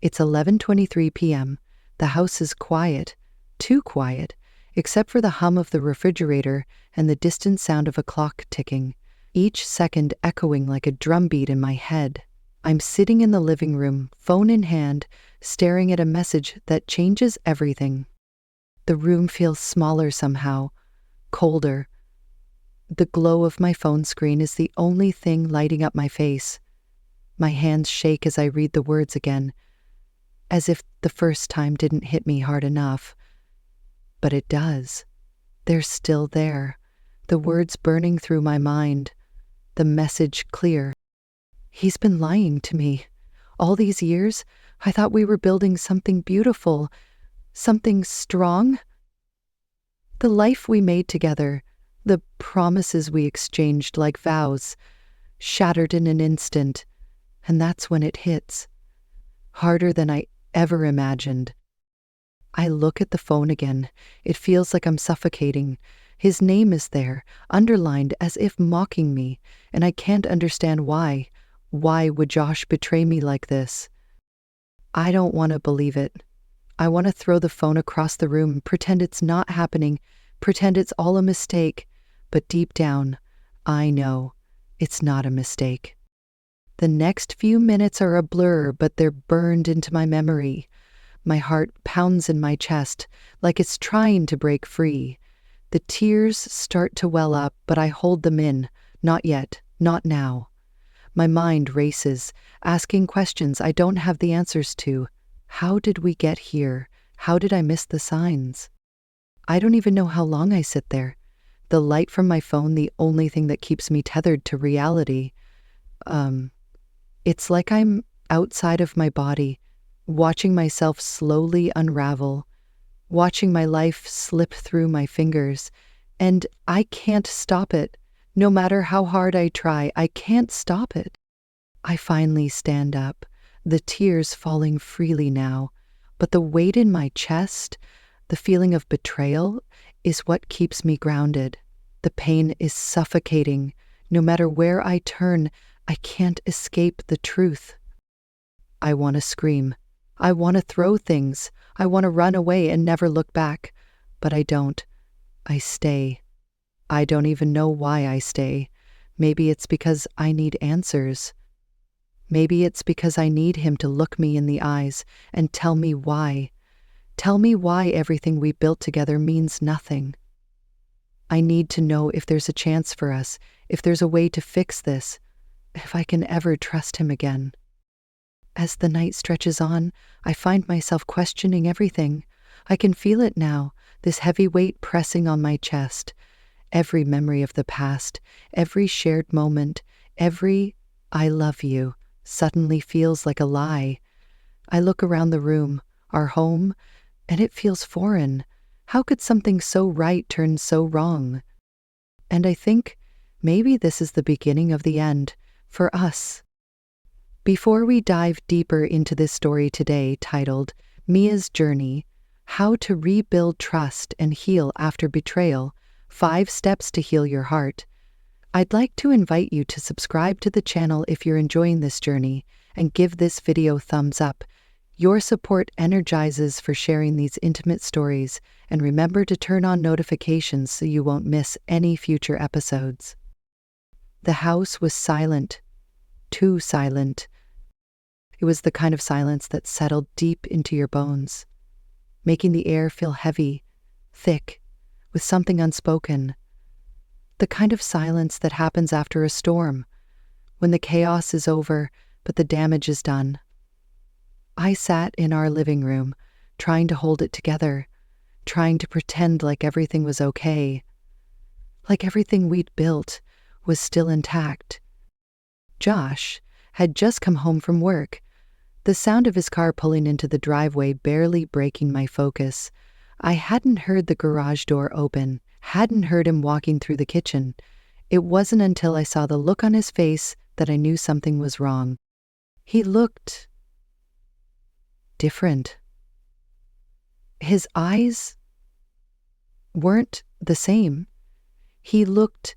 It's 11:23 p.m. The house is quiet, too quiet, except for the hum of the refrigerator and the distant sound of a clock ticking, each second echoing like a drumbeat in my head. I'm sitting in the living room, phone in hand, staring at a message that changes everything. The room feels smaller somehow, colder. The glow of my phone screen is the only thing lighting up my face. My hands shake as I read the words again, as if the first time didn't hit me hard enough. But it does. They're still there, the words burning through my mind, the message clear. He's been lying to me. All these years, I thought we were building something beautiful, something strong. The life we made together, the promises we exchanged like vows, shattered in an instant, and that's when it hits. Harder than I ever imagined. I look at the phone again. It feels like I'm suffocating. His name is there, underlined as if mocking me, and I can't understand why. Why would Josh betray me like this? I don't want to believe it. I want to throw the phone across the room, pretend it's not happening, pretend it's all a mistake. But deep down, I know it's not a mistake. The next few minutes are a blur, but they're burned into my memory. My heart pounds in my chest, like it's trying to break free. The tears start to well up, but I hold them in. Not yet, not now. My mind races, asking questions I don't have the answers to. How did we get here? How did I miss the signs? I don't even know how long I sit there. The light from my phone, the only thing that keeps me tethered to reality. It's like I'm outside of my body, watching myself slowly unravel, watching my life slip through my fingers, and I can't stop it. No matter how hard I try, I can't stop it. I finally stand up, the tears falling freely now, but the weight in my chest, the feeling of betrayal, is what keeps me grounded. The pain is suffocating. No matter where I turn, I can't escape the truth. I want to scream. I want to throw things. I want to run away and never look back. But I don't. I stay. I don't even know why I stay. Maybe it's because I need answers. Maybe it's because I need him to look me in the eyes and tell me why. Tell me why everything we built together means nothing. I need to know if there's a chance for us, if there's a way to fix this, if I can ever trust him again. As the night stretches on, I find myself questioning everything. I can feel it now, this heavy weight pressing on my chest. Every memory of the past, every shared moment, every "I love you" suddenly feels like a lie. I look around the room, our home, and it feels foreign. How could something so right turn so wrong? And I think maybe this is the beginning of the end, for us. Before we dive deeper into this story today, titled Mia's Journey, How to Rebuild Trust and Heal After Betrayal, 5 Steps to Heal Your Heart, I'd like to invite you to subscribe to the channel if you're enjoying this journey, and give this video thumbs up. Your support energizes for sharing these intimate stories, and remember to turn on notifications so you won't miss any future episodes. The house was silent, too silent. It was the kind of silence that settled deep into your bones, making the air feel heavy, thick, with something unspoken. The kind of silence that happens after a storm, when the chaos is over, but the damage is done. I sat in our living room, trying to hold it together, trying to pretend like everything was okay, like everything we'd built was still intact. Josh had just come home from work, the sound of his car pulling into the driveway barely breaking my focus. I hadn't heard the garage door open, hadn't heard him walking through the kitchen. It wasn't until I saw the look on his face that I knew something was wrong. He looked different. His eyes weren't the same. He looked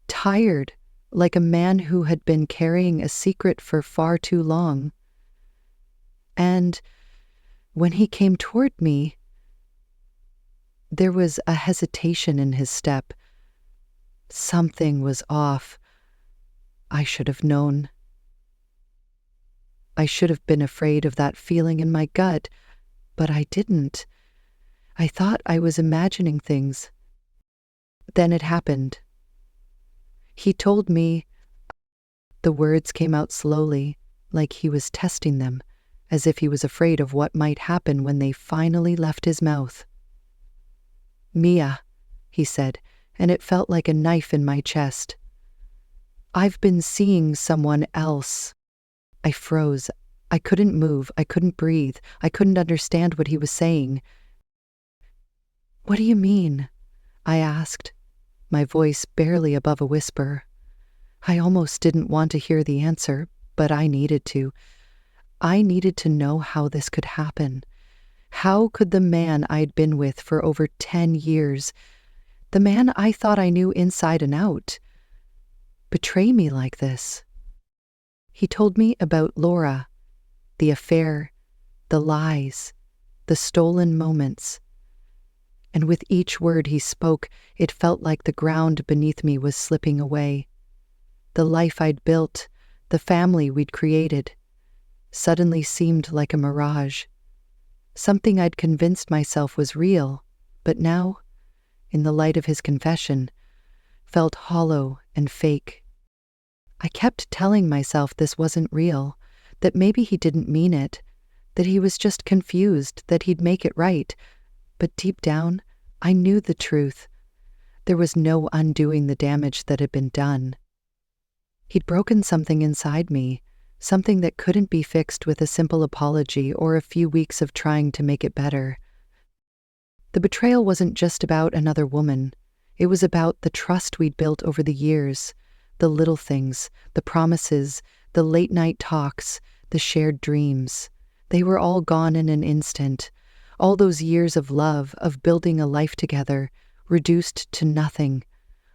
tired, like a man who had been carrying a secret for far too long. And when he came toward me, there was a hesitation in his step. Something was off. I should have known. I should have been afraid of that feeling in my gut, but I didn't. I thought I was imagining things. Then it happened. He told me. The words came out slowly, like he was testing them, as if he was afraid of what might happen when they finally left his mouth. "Mia," he said, and it felt like a knife in my chest. "I've been seeing someone else." I froze. I couldn't move. I couldn't breathe. I couldn't understand what he was saying. "What do you mean?" I asked, my voice barely above a whisper. I almost didn't want to hear the answer, but I needed to. I needed to know how this could happen. How could the man I'd been with for over 10 years, the man I thought I knew inside and out, betray me like this? He told me about Laura, the affair, the lies, the stolen moments. And with each word he spoke, it felt like the ground beneath me was slipping away. The life I'd built, the family we'd created, suddenly seemed like a mirage. Something I'd convinced myself was real, but now, in the light of his confession, felt hollow and fake. I kept telling myself this wasn't real, that maybe he didn't mean it, that he was just confused, that he'd make it right. But deep down, I knew the truth. There was no undoing the damage that had been done. He'd broken something inside me, something that couldn't be fixed with a simple apology or a few weeks of trying to make it better. The betrayal wasn't just about another woman. It was about the trust we'd built over the years, the little things, the promises, the late-night talks, the shared dreams. They were all gone in an instant. All those years of love, of building a life together, reduced to nothing.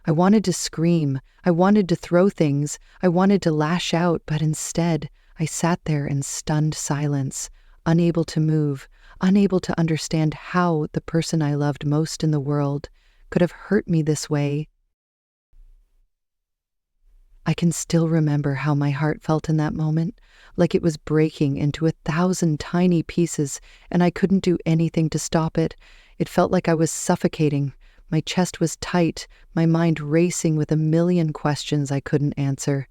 I wanted to scream. I wanted to throw things. I wanted to lash out, but instead, I sat there in stunned silence, unable to move, unable to understand how the person I loved most in the world could have hurt me this way. I can still remember how my heart felt in that moment, like it was breaking into 1,000 tiny pieces, and I couldn't do anything to stop it. It felt like I was suffocating. My chest was tight, my mind racing with a million questions I couldn't answer.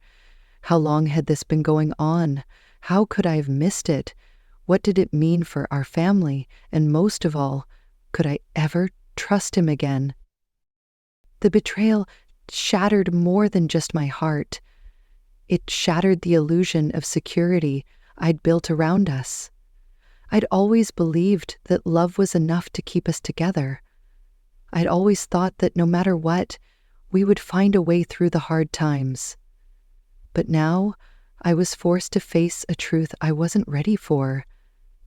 How long had this been going on? How could I have missed it? What did it mean for our family? And most of all, could I ever trust him again? The betrayal shattered more than just my heart. It shattered the illusion of security I'd built around us. I'd always believed that love was enough to keep us together. I'd always thought that no matter what, we would find a way through the hard times. But now, I was forced to face a truth I wasn't ready for,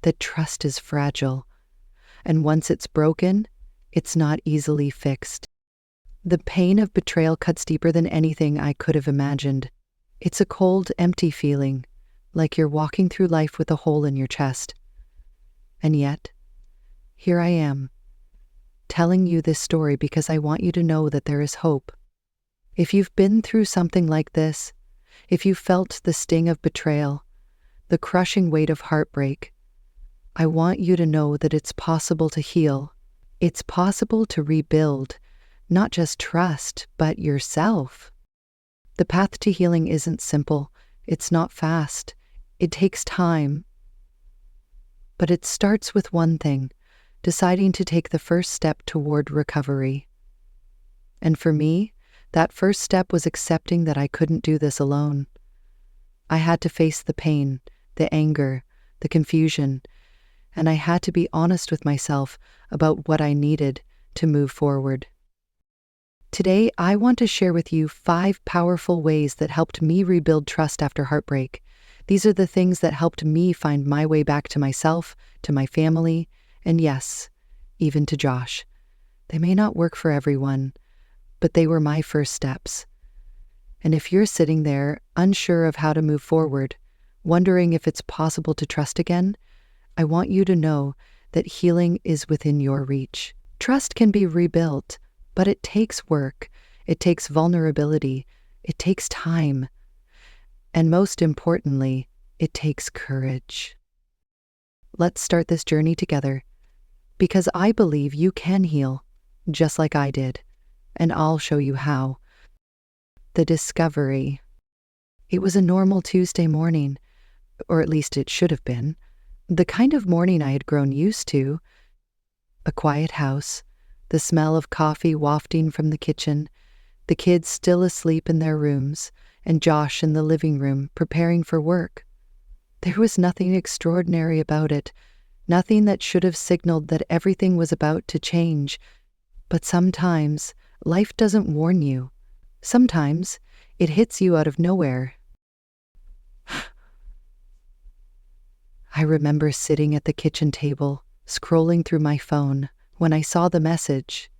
that trust is fragile. And once it's broken, it's not easily fixed. The pain of betrayal cuts deeper than anything I could have imagined. It's a cold, empty feeling, like you're walking through life with a hole in your chest. And yet, here I am, telling you this story because I want you to know that there is hope. If you've been through something like this, if you felt the sting of betrayal, the crushing weight of heartbreak, I want you to know that it's possible to heal. It's possible to rebuild, not just trust, but yourself. The path to healing isn't simple. It's not fast. It takes time. But it starts with one thing: deciding to take the first step toward recovery. And for me, that first step was accepting that I couldn't do this alone. I had to face the pain, the anger, the confusion, and I had to be honest with myself about what I needed to move forward. Today, I want to share with you 5 powerful ways that helped me rebuild trust after heartbreak. These are the things that helped me find my way back to myself, to my family, and yes, even to Josh. They may not work for everyone, but they were my first steps. And if you're sitting there, unsure of how to move forward, wondering if it's possible to trust again, I want you to know that healing is within your reach. Trust can be rebuilt, but it takes work. It takes vulnerability. It takes time. And most importantly, it takes courage. Let's start this journey together, because I believe you can heal, just like I did, and I'll show you how. The discovery. It was a normal Tuesday morning, or at least it should have been. The kind of morning I had grown used to. A quiet house, the smell of coffee wafting from the kitchen, the kids still asleep in their rooms, and Josh in the living room preparing for work. There was nothing extraordinary about it, nothing that should have signaled that everything was about to change. But sometimes life doesn't warn you. Sometimes it hits you out of nowhere. I remember sitting at the kitchen table, scrolling through my phone, when I saw the message.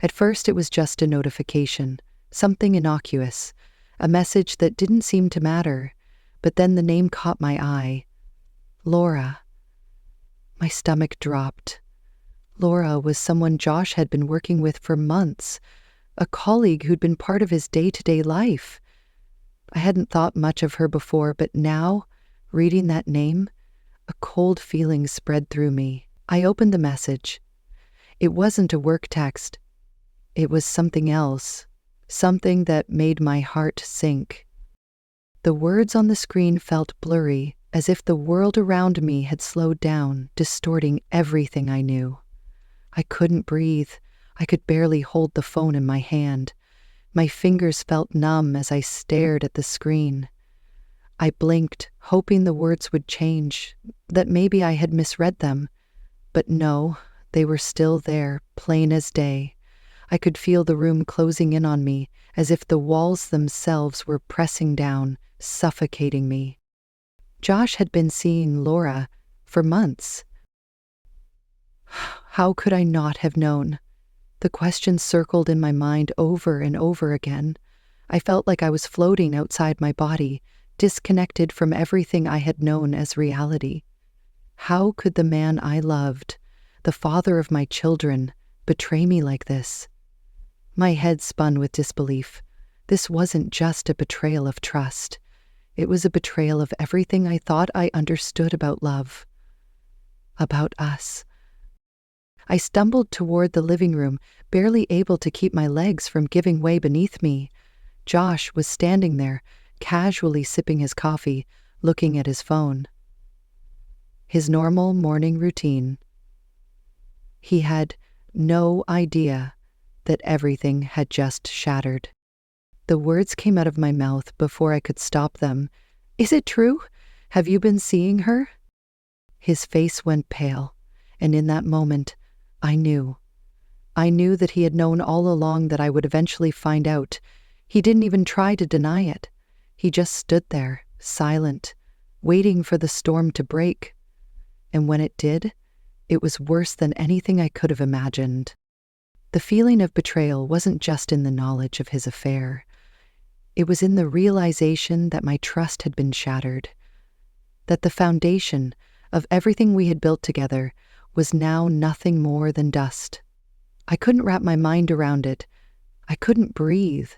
At first it was just a notification, something innocuous, a message that didn't seem to matter, but then the name caught my eye. Laura. My stomach dropped. Laura was someone Josh had been working with for months, a colleague who'd been part of his day-to-day life. I hadn't thought much of her before, but now, reading that name, a cold feeling spread through me. I opened the message. It wasn't a work text. It was something else, something that made my heart sink. The words on the screen felt blurry, as if the world around me had slowed down, distorting everything I knew. I couldn't breathe. I could barely hold the phone in my hand. My fingers felt numb as I stared at the screen. I blinked, hoping the words would change, that maybe I had misread them. But no, they were still there, plain as day. I could feel the room closing in on me, as if the walls themselves were pressing down, suffocating me. Josh had been seeing Laura for months. How could I not have known? The question circled in my mind over and over again. I felt like I was floating outside my body, disconnected from everything I had known as reality. How could the man I loved, the father of my children, betray me like this? My head spun with disbelief. This wasn't just a betrayal of trust. It was a betrayal of everything I thought I understood about love. About us. I stumbled toward the living room, barely able to keep my legs from giving way beneath me. Josh was standing there, casually sipping his coffee, looking at his phone. His normal morning routine. He had no idea that everything had just shattered. The words came out of my mouth before I could stop them. Is it true? Have you been seeing her? His face went pale, and in that moment, I knew. I knew that he had known all along that I would eventually find out. He didn't even try to deny it. He just stood there, silent, waiting for the storm to break. And when it did, it was worse than anything I could have imagined. The feeling of betrayal wasn't just in the knowledge of his affair. It was in the realization that my trust had been shattered, that the foundation of everything we had built together was now nothing more than dust. I couldn't wrap my mind around it. I couldn't breathe.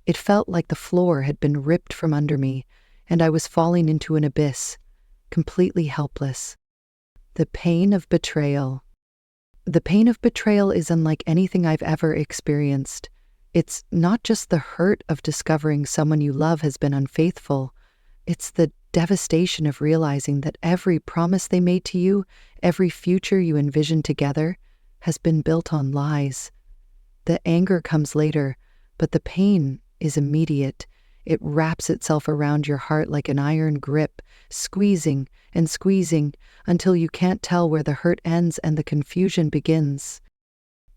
It felt like the floor had been ripped from under me, and I was falling into an abyss, completely helpless. The pain of betrayal. The pain of betrayal is unlike anything I've ever experienced. It's not just the hurt of discovering someone you love has been unfaithful. It's the devastation of realizing that every promise they made to you, every future you envisioned together, has been built on lies. The anger comes later, but the pain is immediate. It wraps itself around your heart like an iron grip, squeezing and squeezing until you can't tell where the hurt ends and the confusion begins.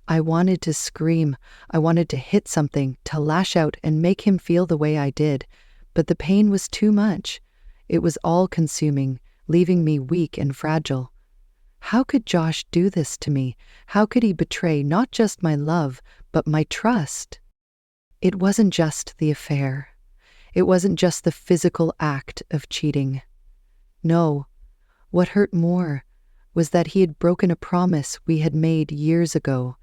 I wanted to scream. I wanted to hit something, to lash out and make him feel the way I did. But the pain was too much. It was all-consuming, leaving me weak and fragile. How could Josh do this to me? How could he betray not just my love, but my trust? It wasn't just the affair. It wasn't just the physical act of cheating. No, what hurt more was that he had broken a promise we had made years ago,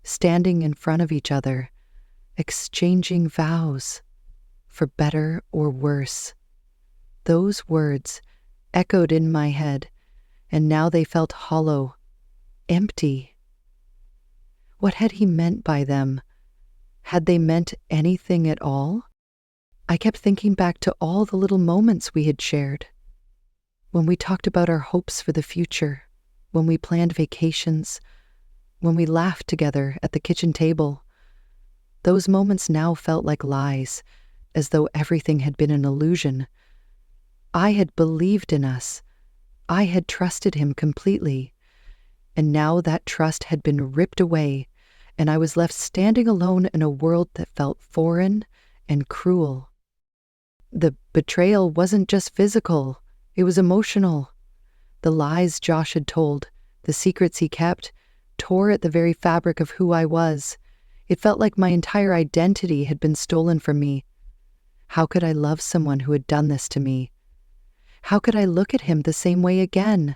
standing in front of each other, exchanging vows, for better or worse. Those words echoed in my head, and now they felt hollow, empty. What had he meant by them? Had they meant anything at all? I kept thinking back to all the little moments we had shared. When we talked about our hopes for the future, when we planned vacations, when we laughed together at the kitchen table. Those moments now felt like lies, as though everything had been an illusion. I had believed in us. I had trusted him completely. And now that trust had been ripped away, and I was left standing alone in a world that felt foreign and cruel. The betrayal wasn't just physical, it was emotional. The lies Josh had told, the secrets he kept, tore at the very fabric of who I was. It felt like my entire identity had been stolen from me. How could I love someone who had done this to me? How could I look at him the same way again?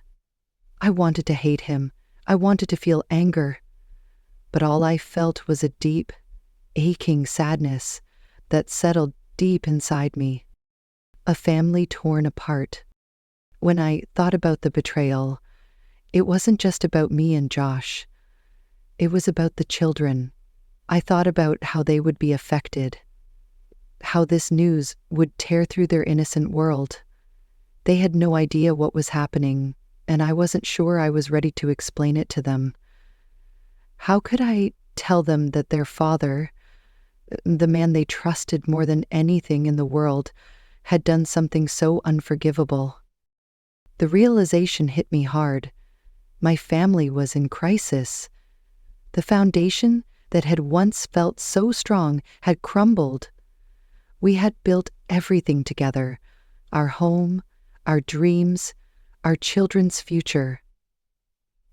I wanted to hate him. I wanted to feel anger. But all I felt was a deep, aching sadness that settled deep inside me. A family torn apart. When I thought about the betrayal, it wasn't just about me and Josh. It was about the children. I thought about how they would be affected, how this news would tear through their innocent world. They had no idea what was happening, and I wasn't sure I was ready to explain it to them. How could I tell them that their father, the man they trusted more than anything in the world, had done something so unforgivable? The realization hit me hard. My family was in crisis. The foundation that had once felt so strong had crumbled. We had built everything together, our home, our dreams, our children's future.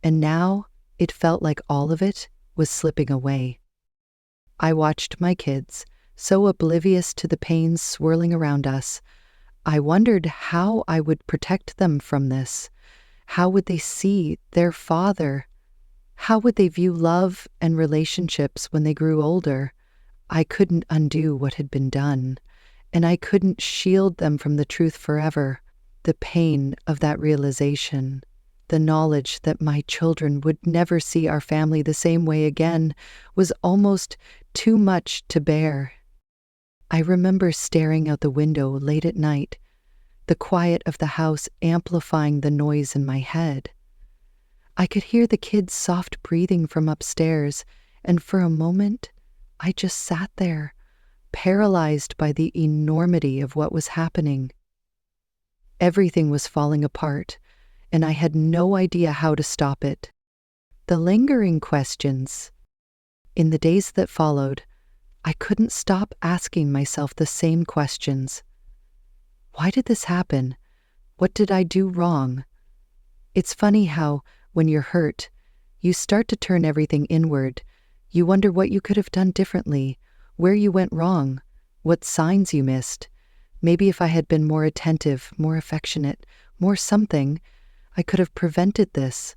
And now it felt like all of it was slipping away. I watched my kids, so oblivious to the pains swirling around us. I wondered how I would protect them from this. How would they see their father? How would they view love and relationships when they grew older? I couldn't undo what had been done, and I couldn't shield them from the truth forever. The pain of that realization, the knowledge that my children would never see our family the same way again, was almost too much to bear. I remember staring out the window late at night, the quiet of the house amplifying the noise in my head. I could hear the kids' soft breathing from upstairs, and for a moment, I just sat there, paralyzed by the enormity of what was happening. Everything was falling apart, and I had no idea how to stop it. The lingering questions. In the days that followed, I couldn't stop asking myself the same questions. Why did this happen? What did I do wrong? It's funny how, when you're hurt, you start to turn everything inward. You wonder what you could have done differently, where you went wrong, what signs you missed. Maybe if I had been more attentive, more affectionate, more something, I could have prevented this.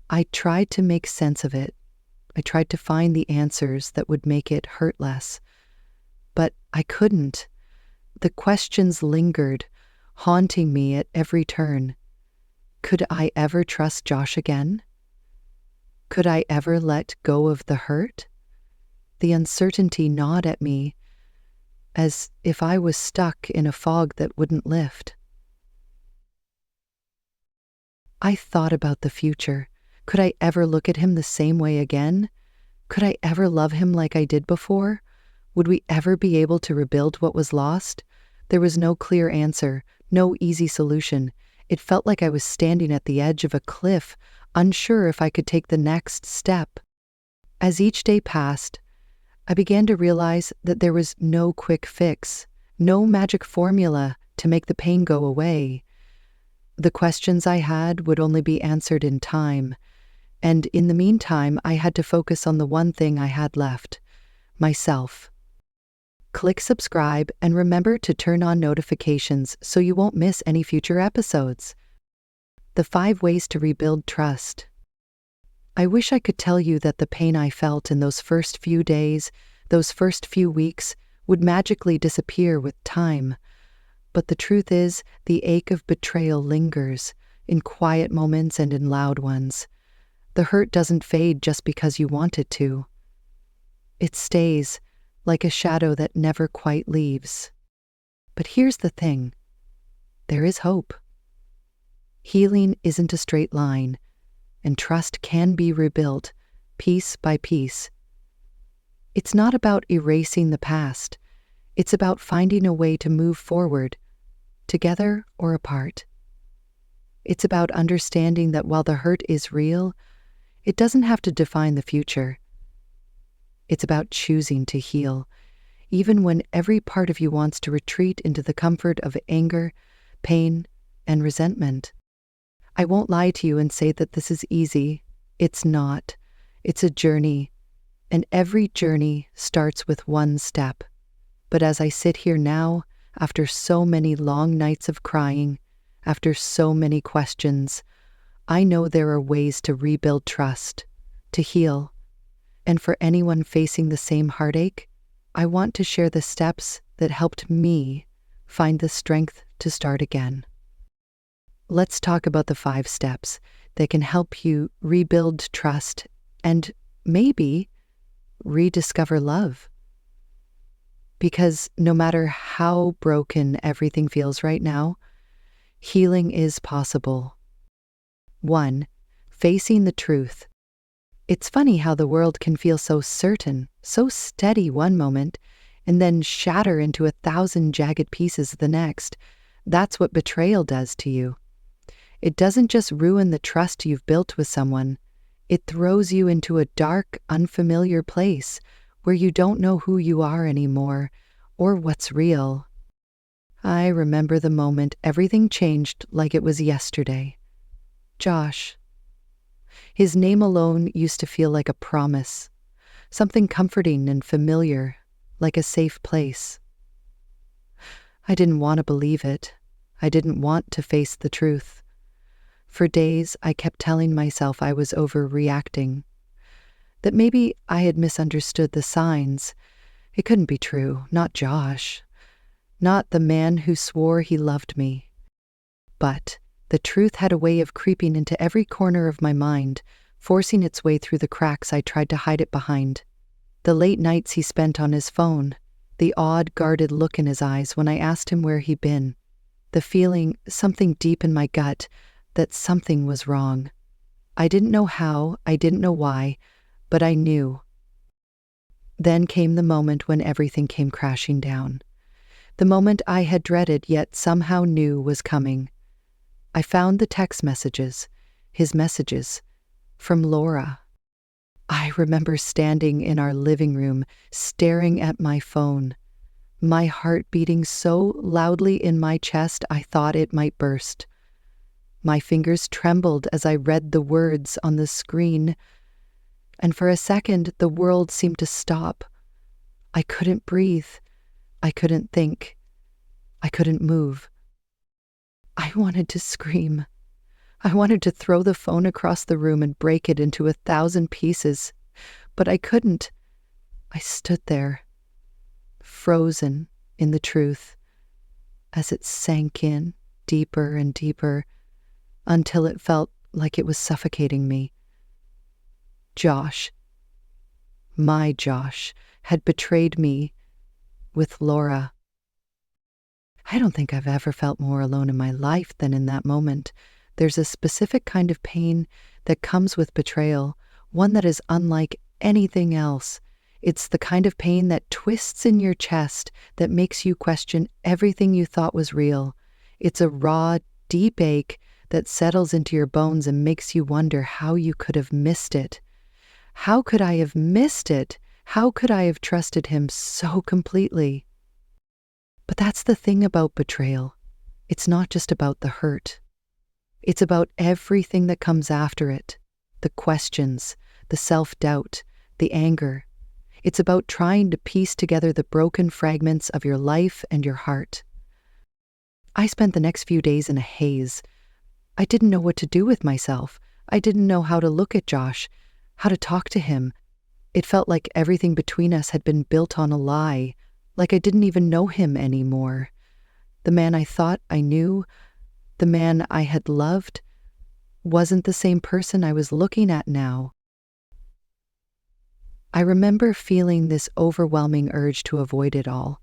I tried to make sense of it. I tried to find the answers that would make it hurt less. But I couldn't. The questions lingered, haunting me at every turn. Could I ever trust Josh again? Could I ever let go of the hurt? The uncertainty gnawed at me, as if I was stuck in a fog that wouldn't lift. I thought about the future. Could I ever look at him the same way again? Could I ever love him like I did before? Would we ever be able to rebuild what was lost? There was no clear answer, no easy solution. It felt like I was standing at the edge of a cliff, unsure if I could take the next step. As each day passed, I began to realize that there was no quick fix, no magic formula to make the pain go away. The questions I had would only be answered in time, and in the meantime, I had to focus on the one thing I had left: myself. Click subscribe and remember to turn on notifications so you won't miss any future episodes. the 5 ways to rebuild trust. I wish I could tell you that the pain I felt in those first few days, those first few weeks, would magically disappear with time. But the truth is, the ache of betrayal lingers, in quiet moments and in loud ones. The hurt doesn't fade just because you want it to. It stays, like a shadow that never quite leaves. But here's the thing. There is hope. Healing isn't a straight line, and trust can be rebuilt, piece by piece. It's not about erasing the past. It's about finding a way to move forward, together or apart. It's about understanding that while the hurt is real, it doesn't have to define the future. It's about choosing to heal, even when every part of you wants to retreat into the comfort of anger, pain, and resentment. I won't lie to you and say that this is easy. It's not. It's a journey, and every journey starts with one step. But as I sit here now, after so many long nights of crying, after so many questions, I know there are ways to rebuild trust, to heal. And for anyone facing the same heartache, I want to share the steps that helped me find the strength to start again. Let's talk about the 5 steps that can help you rebuild trust and maybe rediscover love. Because no matter how broken everything feels right now, healing is possible. 1. Facing the truth. It's funny how the world can feel so certain, so steady one moment, and then shatter into 1,000 jagged pieces the next. That's what betrayal does to you. It doesn't just ruin the trust you've built with someone. It throws you into a dark, unfamiliar place where you don't know who you are anymore or what's real. I remember the moment everything changed like it was yesterday. Josh. His name alone used to feel like a promise, something comforting and familiar, like a safe place. I didn't want to believe it. I didn't want to face the truth. For days, I kept telling myself I was overreacting, that maybe I had misunderstood the signs. It couldn't be true, not Josh, not the man who swore he loved me. But the truth had a way of creeping into every corner of my mind, forcing its way through the cracks I tried to hide it behind. The late nights he spent on his phone, the odd, guarded look in his eyes when I asked him where he'd been, the feeling, something deep in my gut, that something was wrong. I didn't know how, I didn't know why, but I knew. Then came the moment when everything came crashing down. The moment I had dreaded yet somehow knew was coming. I found the text messages, his messages, from Laura. I remember standing in our living room, staring at my phone, my heart beating so loudly in my chest I thought it might burst. My fingers trembled as I read the words on the screen, and for a second the world seemed to stop. I couldn't breathe. I couldn't think. I couldn't move. I wanted to scream. I wanted to throw the phone across the room and break it into 1,000 pieces, but I couldn't. I stood there, frozen in the truth, as it sank in deeper and deeper, until it felt like it was suffocating me. Josh, my Josh, had betrayed me with Laura. I don't think I've ever felt more alone in my life than in that moment. There's a specific kind of pain that comes with betrayal, one that is unlike anything else. It's the kind of pain that twists in your chest, that makes you question everything you thought was real. It's a raw, deep ache that settles into your bones and makes you wonder how you could have missed it. How could I have missed it? How could I have trusted him so completely? But that's the thing about betrayal. It's not just about the hurt. It's about everything that comes after it. The questions, the self-doubt, the anger. It's about trying to piece together the broken fragments of your life and your heart. I spent the next few days in a haze, I didn't know what to do with myself. I didn't know how to look at Josh, how to talk to him. It felt like everything between us had been built on a lie, like I didn't even know him anymore. The man I thought I knew, the man I had loved, wasn't the same person I was looking at now. I remember feeling this overwhelming urge to avoid it all.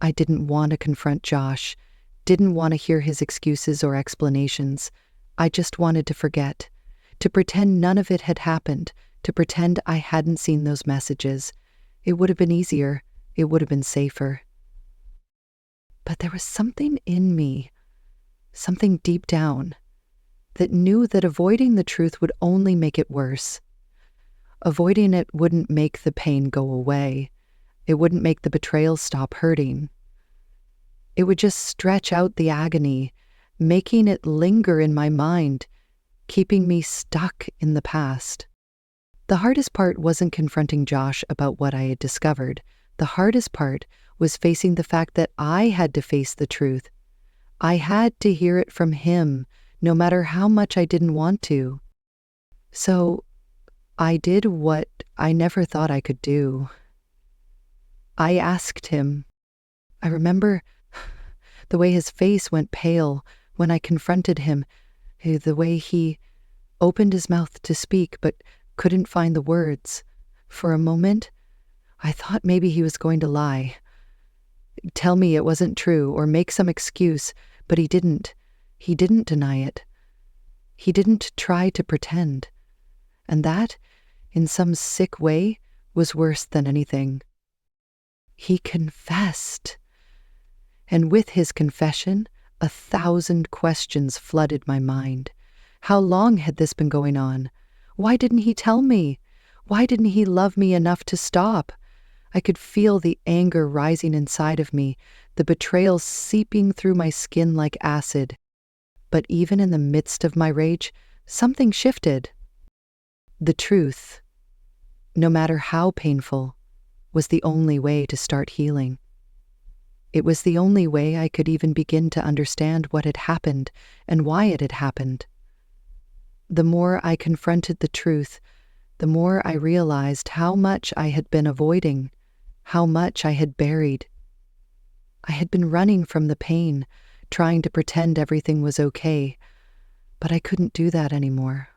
I didn't want to confront Josh, didn't want to hear his excuses or explanations. I just wanted to forget, to pretend none of it had happened, to pretend I hadn't seen those messages. It would have been easier. It would have been safer. But there was something in me, something deep down, that knew that avoiding the truth would only make it worse. Avoiding it wouldn't make the pain go away. It wouldn't make the betrayal stop hurting. It would just stretch out the agony, making it linger in my mind, keeping me stuck in the past. The hardest part wasn't confronting Josh about what I had discovered. The hardest part was facing the fact that I had to face the truth. I had to hear it from him, no matter how much I didn't want to. So I did what I never thought I could do. I asked him. I remember the way his face went pale when I confronted him, the way he opened his mouth to speak but couldn't find the words. For a moment, I thought maybe he was going to lie, tell me it wasn't true or make some excuse, but he didn't. He didn't deny it. He didn't try to pretend. And that, in some sick way, was worse than anything. He confessed. And with his confession, 1,000 questions flooded my mind. How long had this been going on? Why didn't he tell me? Why didn't he love me enough to stop? I could feel the anger rising inside of me, the betrayal seeping through my skin like acid. But even in the midst of my rage, something shifted. The truth, no matter how painful, was the only way to start healing. It was the only way I could even begin to understand what had happened and why it had happened. The more I confronted the truth, the more I realized how much I had been avoiding, how much I had buried. I had been running from the pain, trying to pretend everything was okay, but I couldn't do that anymore.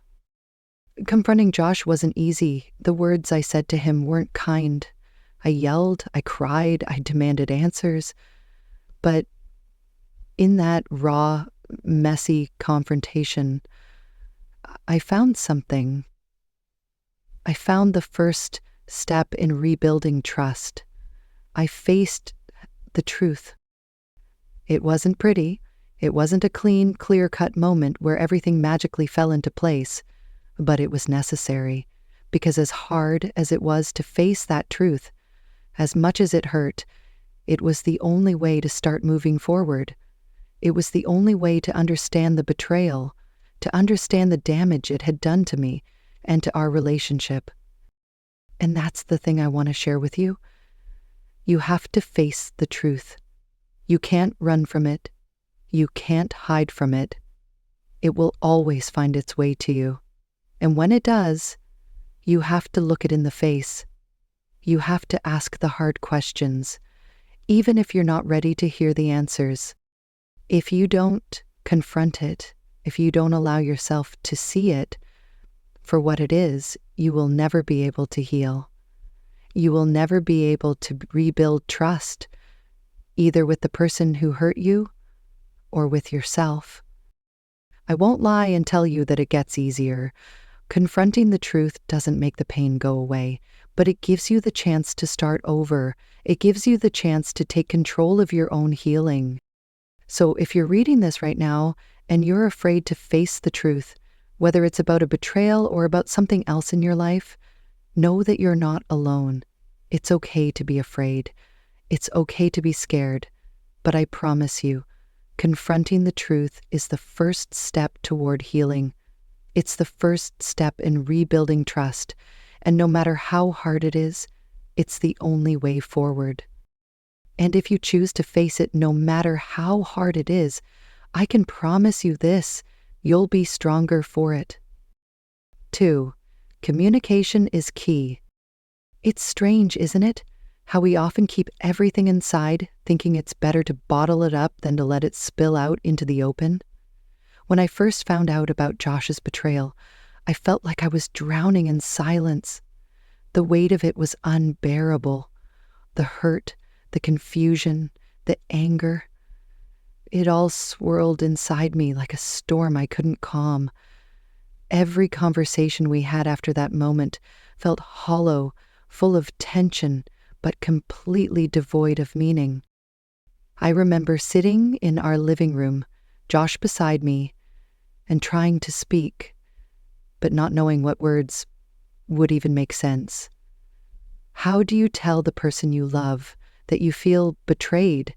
Confronting Josh wasn't easy. The words I said to him weren't kind. I yelled, I cried, I demanded answers. But in that raw, messy confrontation, I found something. I found the first step in rebuilding trust. I faced the truth. It wasn't pretty. It wasn't a clean, clear-cut moment where everything magically fell into place, but it was necessary, because as hard as it was to face that truth, as much as it hurt, it was the only way to start moving forward. It was the only way to understand the betrayal, to understand the damage it had done to me and to our relationship. And that's the thing I want to share with you. You have to face the truth. You can't run from it. You can't hide from it. It will always find its way to you. And when it does, you have to look it in the face. You have to ask the hard questions, even if you're not ready to hear the answers. If you don't confront it, if you don't allow yourself to see it for what it is, you will never be able to heal. You will never be able to rebuild trust, either with the person who hurt you or with yourself. I won't lie and tell you that it gets easier. Confronting the truth doesn't make the pain go away, but it gives you the chance to start over. It gives you the chance to take control of your own healing. So if you're reading this right now and you're afraid to face the truth, whether it's about a betrayal or about something else in your life, know that you're not alone. It's okay to be afraid. It's okay to be scared. But I promise you, confronting the truth is the first step toward healing. It's the first step in rebuilding trust, and no matter how hard it is, it's the only way forward. And if you choose to face it no matter how hard it is, I can promise you this, You'll be stronger for it. 2. Communication is key. It's strange, isn't it? How we often keep everything inside, thinking it's better to bottle it up than to let it spill out into the open. When I first found out about Josh's betrayal, I felt like I was drowning in silence. The weight of it was unbearable. The hurt, the confusion, the anger. It all swirled inside me like a storm I couldn't calm. Every conversation we had after that moment felt hollow, full of tension, but completely devoid of meaning. I remember sitting in our living room, Josh beside me, and trying to speak, but not knowing what words would even make sense. How do you tell the person you love that you feel betrayed?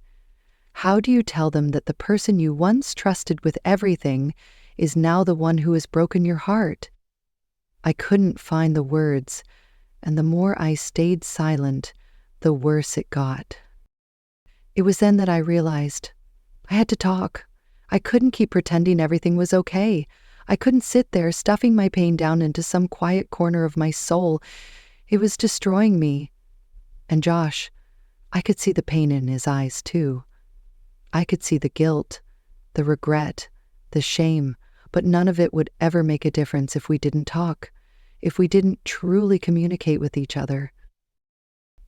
How do you tell them that the person you once trusted with everything is now the one who has broken your heart? I couldn't find the words, and the more I stayed silent, the worse it got. It was then that I realized I had to talk. I couldn't keep pretending everything was okay. I couldn't sit there stuffing my pain down into some quiet corner of my soul. It was destroying me. And Josh, I could see the pain in his eyes too. I could see the guilt, the regret, the shame, but none of it would ever make a difference if we didn't talk, if we didn't truly communicate with each other.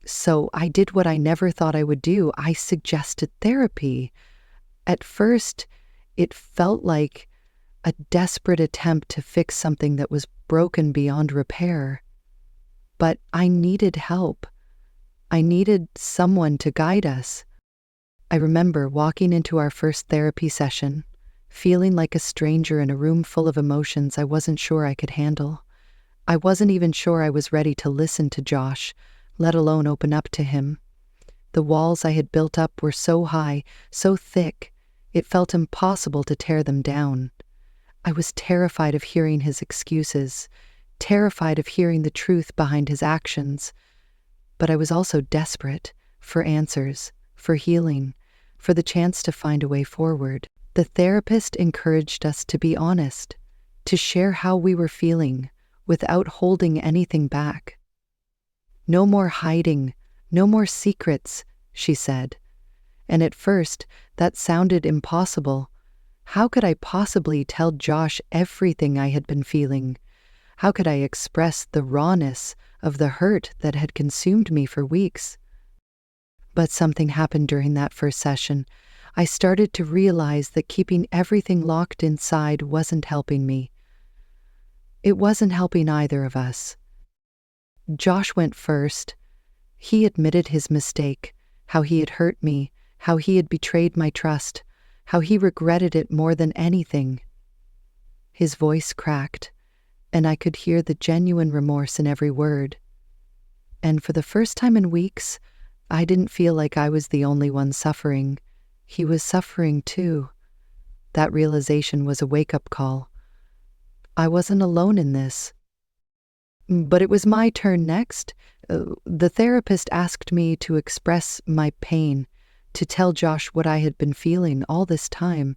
So I did what I never thought I would do. I suggested therapy. At first, it felt like a desperate attempt to fix something that was broken beyond repair. But I needed help. I needed someone to guide us. I remember walking into our first therapy session, feeling like a stranger in a room full of emotions I wasn't sure I could handle. I wasn't even sure I was ready to listen to Josh, let alone open up to him. The walls I had built up were so high, so thick, it felt impossible to tear them down. I was terrified of hearing his excuses, terrified of hearing the truth behind his actions. But I was also desperate for answers, for healing, for the chance to find a way forward. The therapist encouraged us to be honest, to share how we were feeling without holding anything back. No more hiding, no more secrets, she said. And at first, that sounded impossible. How could I possibly tell Josh everything I had been feeling? How could I express the rawness of the hurt that had consumed me for weeks? But something happened during that first session. I started to realize that keeping everything locked inside wasn't helping me. It wasn't helping either of us. Josh went first. He admitted his mistake, how he had hurt me, how he had betrayed my trust, how he regretted it more than anything. His voice cracked, and I could hear the genuine remorse in every word. And for the first time in weeks, I didn't feel like I was the only one suffering. He was suffering too. That realization was a wake-up call. I wasn't alone in this. But it was my turn next. The therapist asked me to express my pain, to tell Josh what I had been feeling all this time.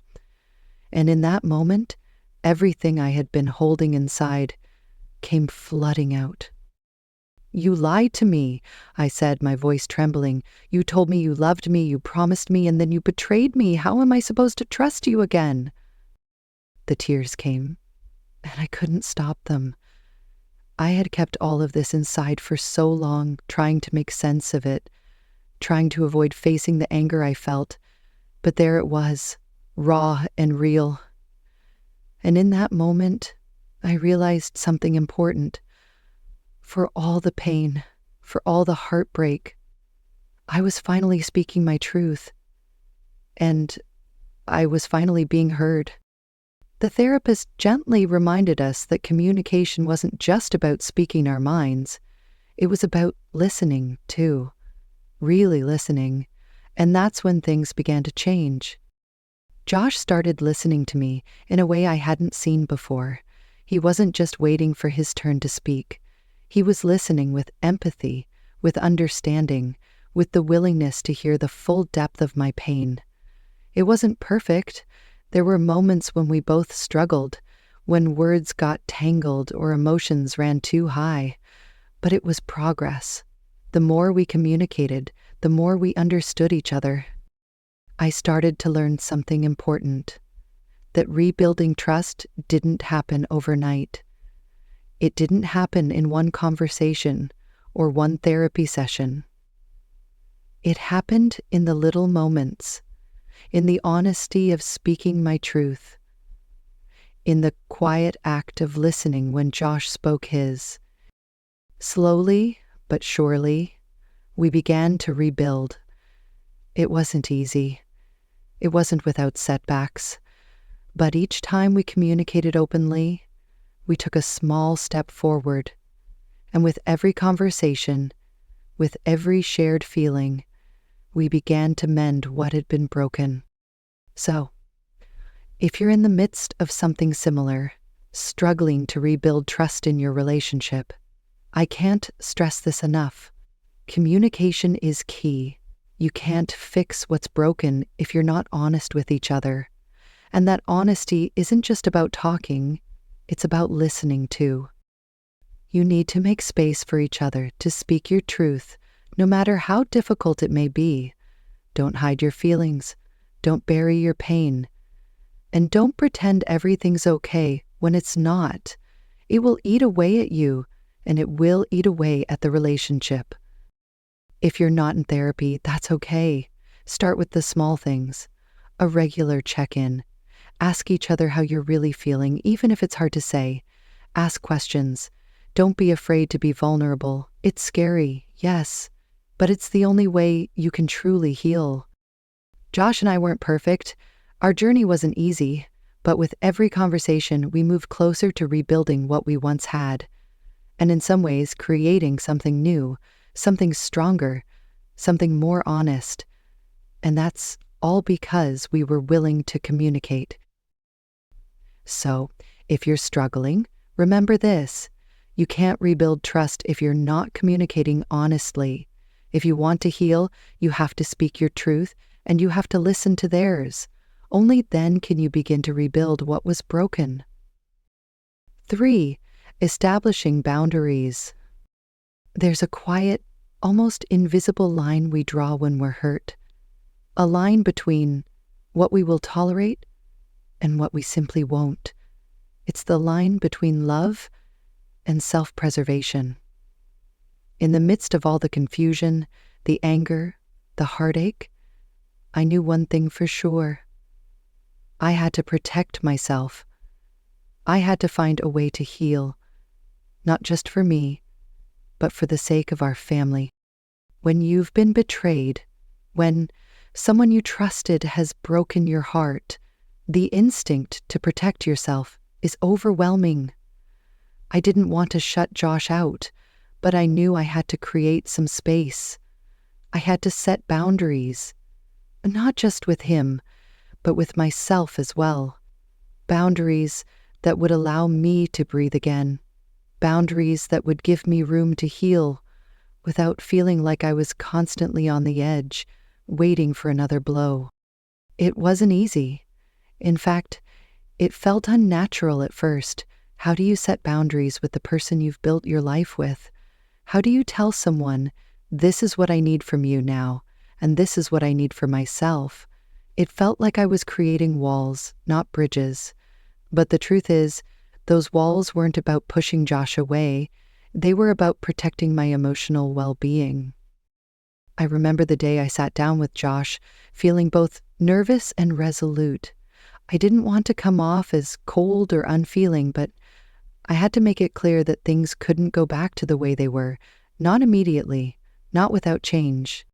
And in that moment, everything I had been holding inside came flooding out. "You lied to me," I said, my voice trembling. "You told me you loved me, you promised me, and then you betrayed me. How am I supposed to trust you again?" The tears came, and I couldn't stop them. I had kept all of this inside for so long, trying to make sense of it, trying to avoid facing the anger I felt. But there it was, raw and real. And in that moment, I realized something important. For all the pain, for all the heartbreak, I was finally speaking my truth. And I was finally being heard. The therapist gently reminded us that communication wasn't just about speaking our minds. It was about listening, too. Really listening. And that's when things began to change. Josh started listening to me in a way I hadn't seen before. He wasn't just waiting for his turn to speak. He was listening with empathy, with understanding, with the willingness to hear the full depth of my pain. It wasn't perfect. There were moments when we both struggled, when words got tangled or emotions ran too high. But it was progress. The more we communicated, the more we understood each other. I started to learn something important, that rebuilding trust didn't happen overnight. It didn't happen in one conversation or one therapy session. It happened in the little moments, in the honesty of speaking my truth, in the quiet act of listening when Josh spoke his. Slowly but surely, we began to rebuild. It wasn't easy. It wasn't without setbacks. But each time we communicated openly, we took a small step forward. And with every conversation, with every shared feeling, we began to mend what had been broken. So, if you're in the midst of something similar, struggling to rebuild trust in your relationship, I can't stress this enough. Communication is key. You can't fix what's broken if you're not honest with each other. And that honesty isn't just about talking, it's about listening too. You need to make space for each other to speak your truth, no matter how difficult it may be. Don't hide your feelings. Don't bury your pain. And don't pretend everything's okay when it's not. It will eat away at you, and it will eat away at the relationship. If you're not in therapy, that's okay. Start with the small things. A regular check-in. Ask each other how you're really feeling, even if it's hard to say. Ask questions. Don't be afraid to be vulnerable. It's scary, yes, but it's the only way you can truly heal. Josh and I weren't perfect. Our journey wasn't easy, but with every conversation, we moved closer to rebuilding what we once had. And in some ways, creating something new, something stronger, something more honest. And that's all because we were willing to communicate. So, if you're struggling, remember this. You can't rebuild trust if you're not communicating honestly. If you want to heal, you have to speak your truth, and you have to listen to theirs. Only then can you begin to rebuild what was broken. 3. Establishing boundaries. There's a quiet, almost invisible line we draw when we're hurt. A line between what we will tolerate and what we simply won't. It's the line between love and self-preservation. In the midst of all the confusion, the anger, the heartache, I knew one thing for sure. I had to protect myself. I had to find a way to heal, not just for me, but for the sake of our family. When you've been betrayed, when someone you trusted has broken your heart, the instinct to protect yourself is overwhelming. I didn't want to shut Josh out, but I knew I had to create some space. I had to set boundaries, not just with him, but with myself as well. Boundaries that would allow me to breathe again. Boundaries that would give me room to heal without feeling like I was constantly on the edge, waiting for another blow. It wasn't easy. In fact, it felt unnatural at first. How do you set boundaries with the person you've built your life with? How do you tell someone, this is what I need from you now, and this is what I need for myself? It felt like I was creating walls, not bridges. But the truth is, those walls weren't about pushing Josh away. They were about protecting my emotional well-being. I remember the day I sat down with Josh, feeling both nervous and resolute. I didn't want to come off as cold or unfeeling, but I had to make it clear that things couldn't go back to the way they were, not immediately, not without change.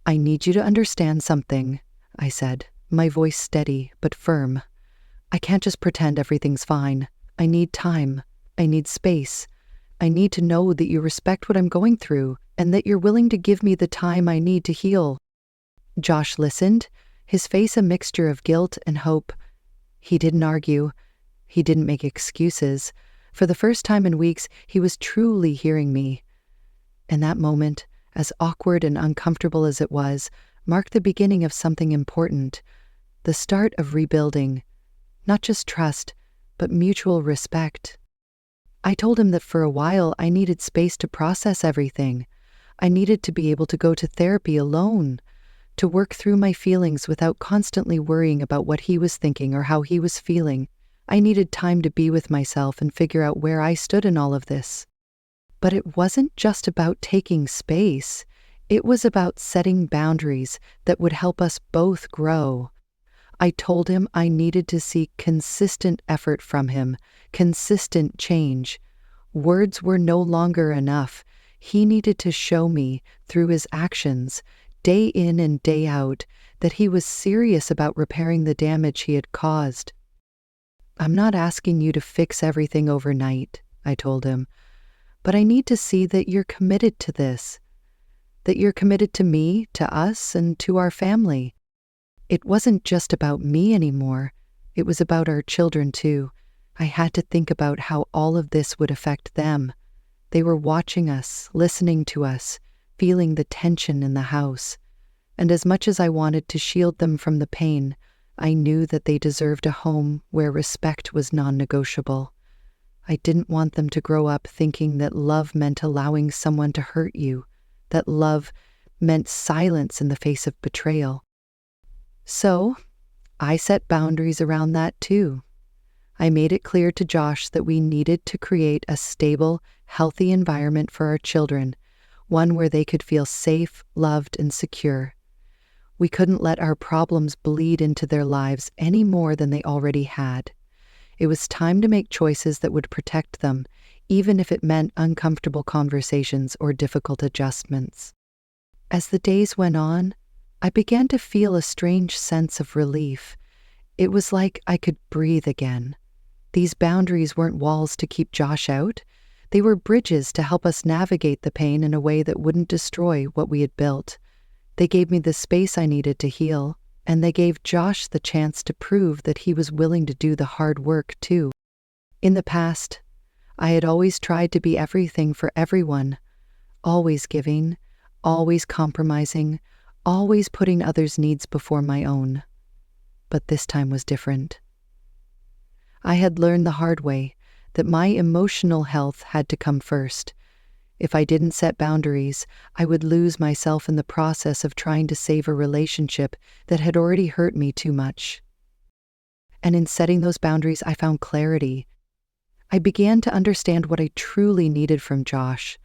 I need you to understand something, I said, my voice steady but firm. I can't just pretend everything's fine. I need time. I need space. I need to know that you respect what I'm going through and that you're willing to give me the time I need to heal. Josh listened, his face a mixture of guilt and hope. He didn't argue. He didn't make excuses. For the first time in weeks, he was truly hearing me. And that moment, as awkward and uncomfortable as it was, marked the beginning of something important. the start of rebuilding, not just trust, but mutual respect. I told him that for a while I needed space to process everything. I needed to be able to go to therapy alone, to work through my feelings without constantly worrying about what he was thinking or how he was feeling. I needed time to be with myself and figure out where I stood in all of this. But it wasn't just about taking space. It was about setting boundaries that would help us both grow. I told him I needed to see consistent effort from him, consistent change. Words were no longer enough. He needed to show me, through his actions, day in and day out, that he was serious about repairing the damage he had caused. "I'm not asking you to fix everything overnight," I told him, "but I need to see that you're committed to this, that you're committed to me, to us, and to our family." It wasn't just about me anymore. It was about our children, too. I had to think about how all of this would affect them. They were watching us, listening to us, feeling the tension in the house. And as much as I wanted to shield them from the pain, I knew that they deserved a home where respect was non-negotiable. I didn't want them to grow up thinking that love meant allowing someone to hurt you, that love meant silence in the face of betrayal. So, I set boundaries around that too. I made it clear to Josh that we needed to create a stable, healthy environment for our children, one where they could feel safe, loved, and secure. We couldn't let our problems bleed into their lives any more than they already had. It was time to make choices that would protect them, even if it meant uncomfortable conversations or difficult adjustments. As the days went on, I began to feel a strange sense of relief. It was like I could breathe again. These boundaries weren't walls to keep Josh out. They were bridges to help us navigate the pain in a way that wouldn't destroy what we had built. They gave me the space I needed to heal, and they gave Josh the chance to prove that he was willing to do the hard work too. In the past, I had always tried to be everything for everyone, always giving, always compromising, always putting others' needs before my own. But this time was different. I had learned the hard way that my emotional health had to come first. If I didn't set boundaries, I would lose myself in the process of trying to save a relationship that had already hurt me too much. And in setting those boundaries, I found clarity. I began to understand what I truly needed from Josh,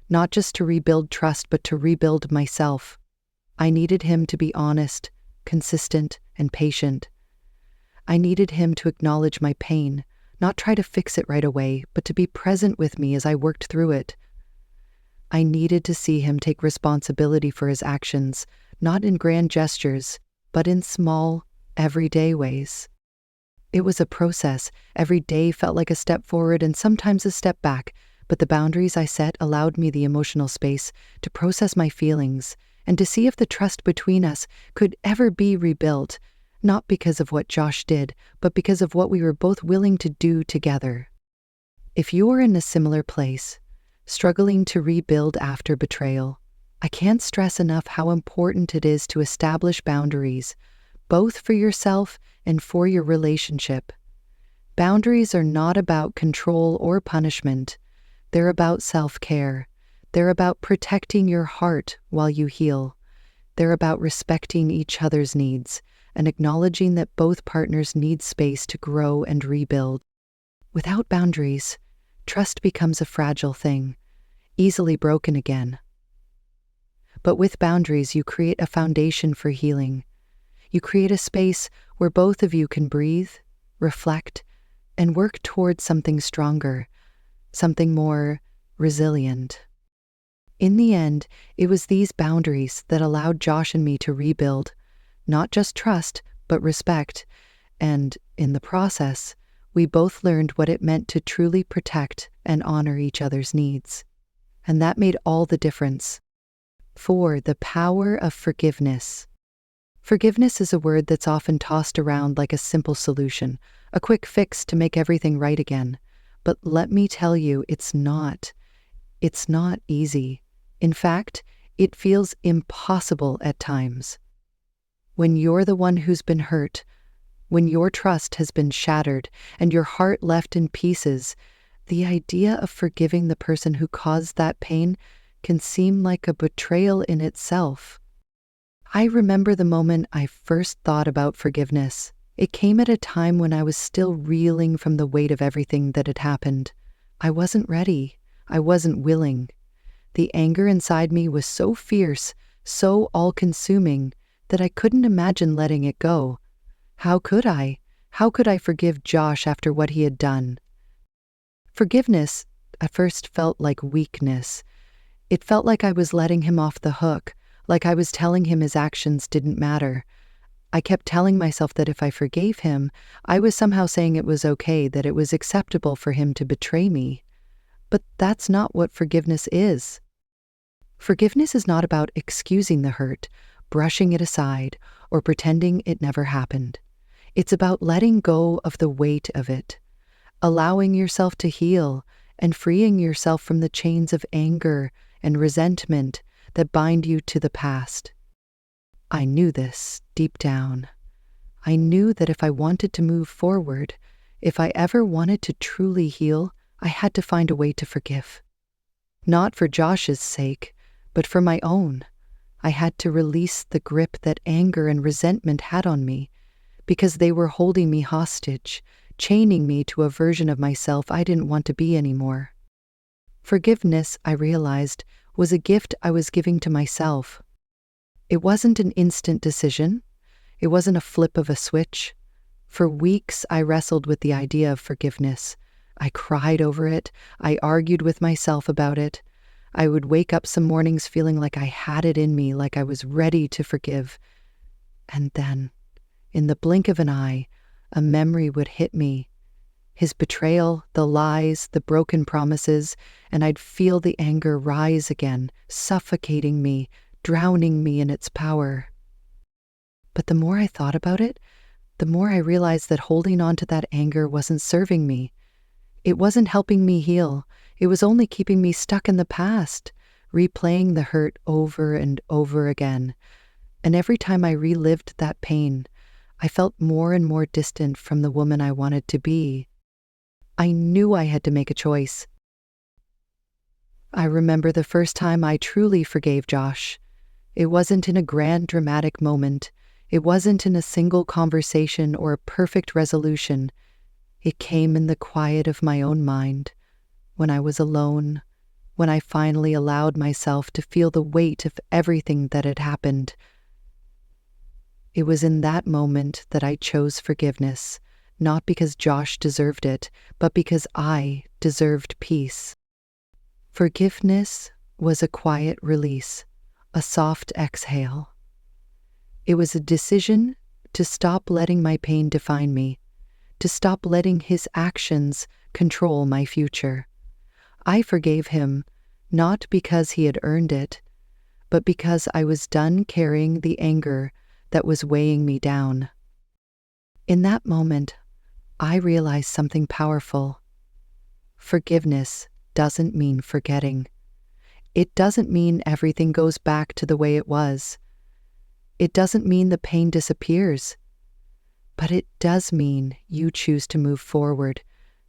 not just to rebuild trust, but to rebuild myself. I needed him to be honest, consistent, and patient. I needed him to acknowledge my pain, not try to fix it right away, but to be present with me as I worked through it. I needed to see him take responsibility for his actions, not in grand gestures, but in small, everyday ways. It was a process. Every day felt like a step forward and sometimes a step back, but the boundaries I set allowed me the emotional space to process my feelings and to see if the trust between us could ever be rebuilt, not because of what Josh did, but because of what we were both willing to do together. If you're in a similar place, struggling to rebuild after betrayal, I can't stress enough how important it is to establish boundaries, both for yourself and for your relationship. Boundaries are not about control or punishment. They're about self-care. They're about protecting your heart while you heal. They're about respecting each other's needs and acknowledging that both partners need space to grow and rebuild. Without boundaries, trust becomes a fragile thing, easily broken again. But with boundaries, you create a foundation for healing. You create a space where both of you can breathe, reflect, and work towards something stronger, something more resilient. In the end, it was these boundaries that allowed Josh and me to rebuild, not just trust, but respect, and in the process, we both learned what it meant to truly protect and honor each other's needs. And that made all the difference. 4. The power of forgiveness. Forgiveness is a word that's often tossed around like a simple solution, a quick fix to make everything right again. But let me tell you, it's not. It's not easy. In fact, it feels impossible at times. when you're the one who's been hurt, when your trust has been shattered and your heart left in pieces, the idea of forgiving the person who caused that pain can seem like a betrayal in itself. I remember the moment I first thought about forgiveness. It came at a time when I was still reeling from the weight of everything that had happened. I wasn't ready. I wasn't willing. The anger inside me was so fierce, so all-consuming, that I couldn't imagine letting it go. How could I? How could I forgive Josh after what he had done? Forgiveness at first felt like weakness. It felt like I was letting him off the hook, like I was telling him his actions didn't matter. I kept telling myself that if I forgave him, I was somehow saying it was okay, that it was acceptable for him to betray me. But that's not what forgiveness is. Forgiveness is not about excusing the hurt, brushing it aside, or pretending it never happened. It's about letting go of the weight of it, allowing yourself to heal, and freeing yourself from the chains of anger and resentment that bind you to the past. I knew this deep down. I knew that if I wanted to move forward, if I ever wanted to truly heal, I had to find a way to forgive. Not for Josh's sake, but for my own. I had to release the grip that anger and resentment had on me, because they were holding me hostage, chaining me to a version of myself I didn't want to be anymore. Forgiveness, I realized, was a gift I was giving to myself. It wasn't an instant decision. It wasn't a flip of a switch. For weeks, I wrestled with the idea of forgiveness. I cried over it. I argued with myself about it. I would wake up some mornings feeling like I had it in me, like I was ready to forgive. And then, in the blink of an eye, a memory would hit me. His betrayal, the lies, the broken promises, and I'd feel the anger rise again, suffocating me, drowning me in its power. But the more I thought about it, the more I realized that holding on to that anger wasn't serving me. It wasn't helping me heal. It was only keeping me stuck in the past, replaying the hurt over and over again. And every time I relived that pain, I felt more and more distant from the woman I wanted to be. I knew I had to make a choice. I remember the first time I truly forgave Josh. It wasn't in a grand dramatic moment. It wasn't in a single conversation or a perfect resolution. It came in the quiet of my own mind, when I was alone, when I finally allowed myself to feel the weight of everything that had happened. It was in that moment that I chose forgiveness, not because Josh deserved it, but because I deserved peace. Forgiveness was a quiet release, a soft exhale. It was a decision to stop letting my pain define me, to stop letting his actions control my future. I forgave him, not because he had earned it, but because I was done carrying the anger that was weighing me down. In that moment, I realized something powerful. Forgiveness doesn't mean forgetting. It doesn't mean everything goes back to the way it was. It doesn't mean the pain disappears. But it does mean you choose to move forward,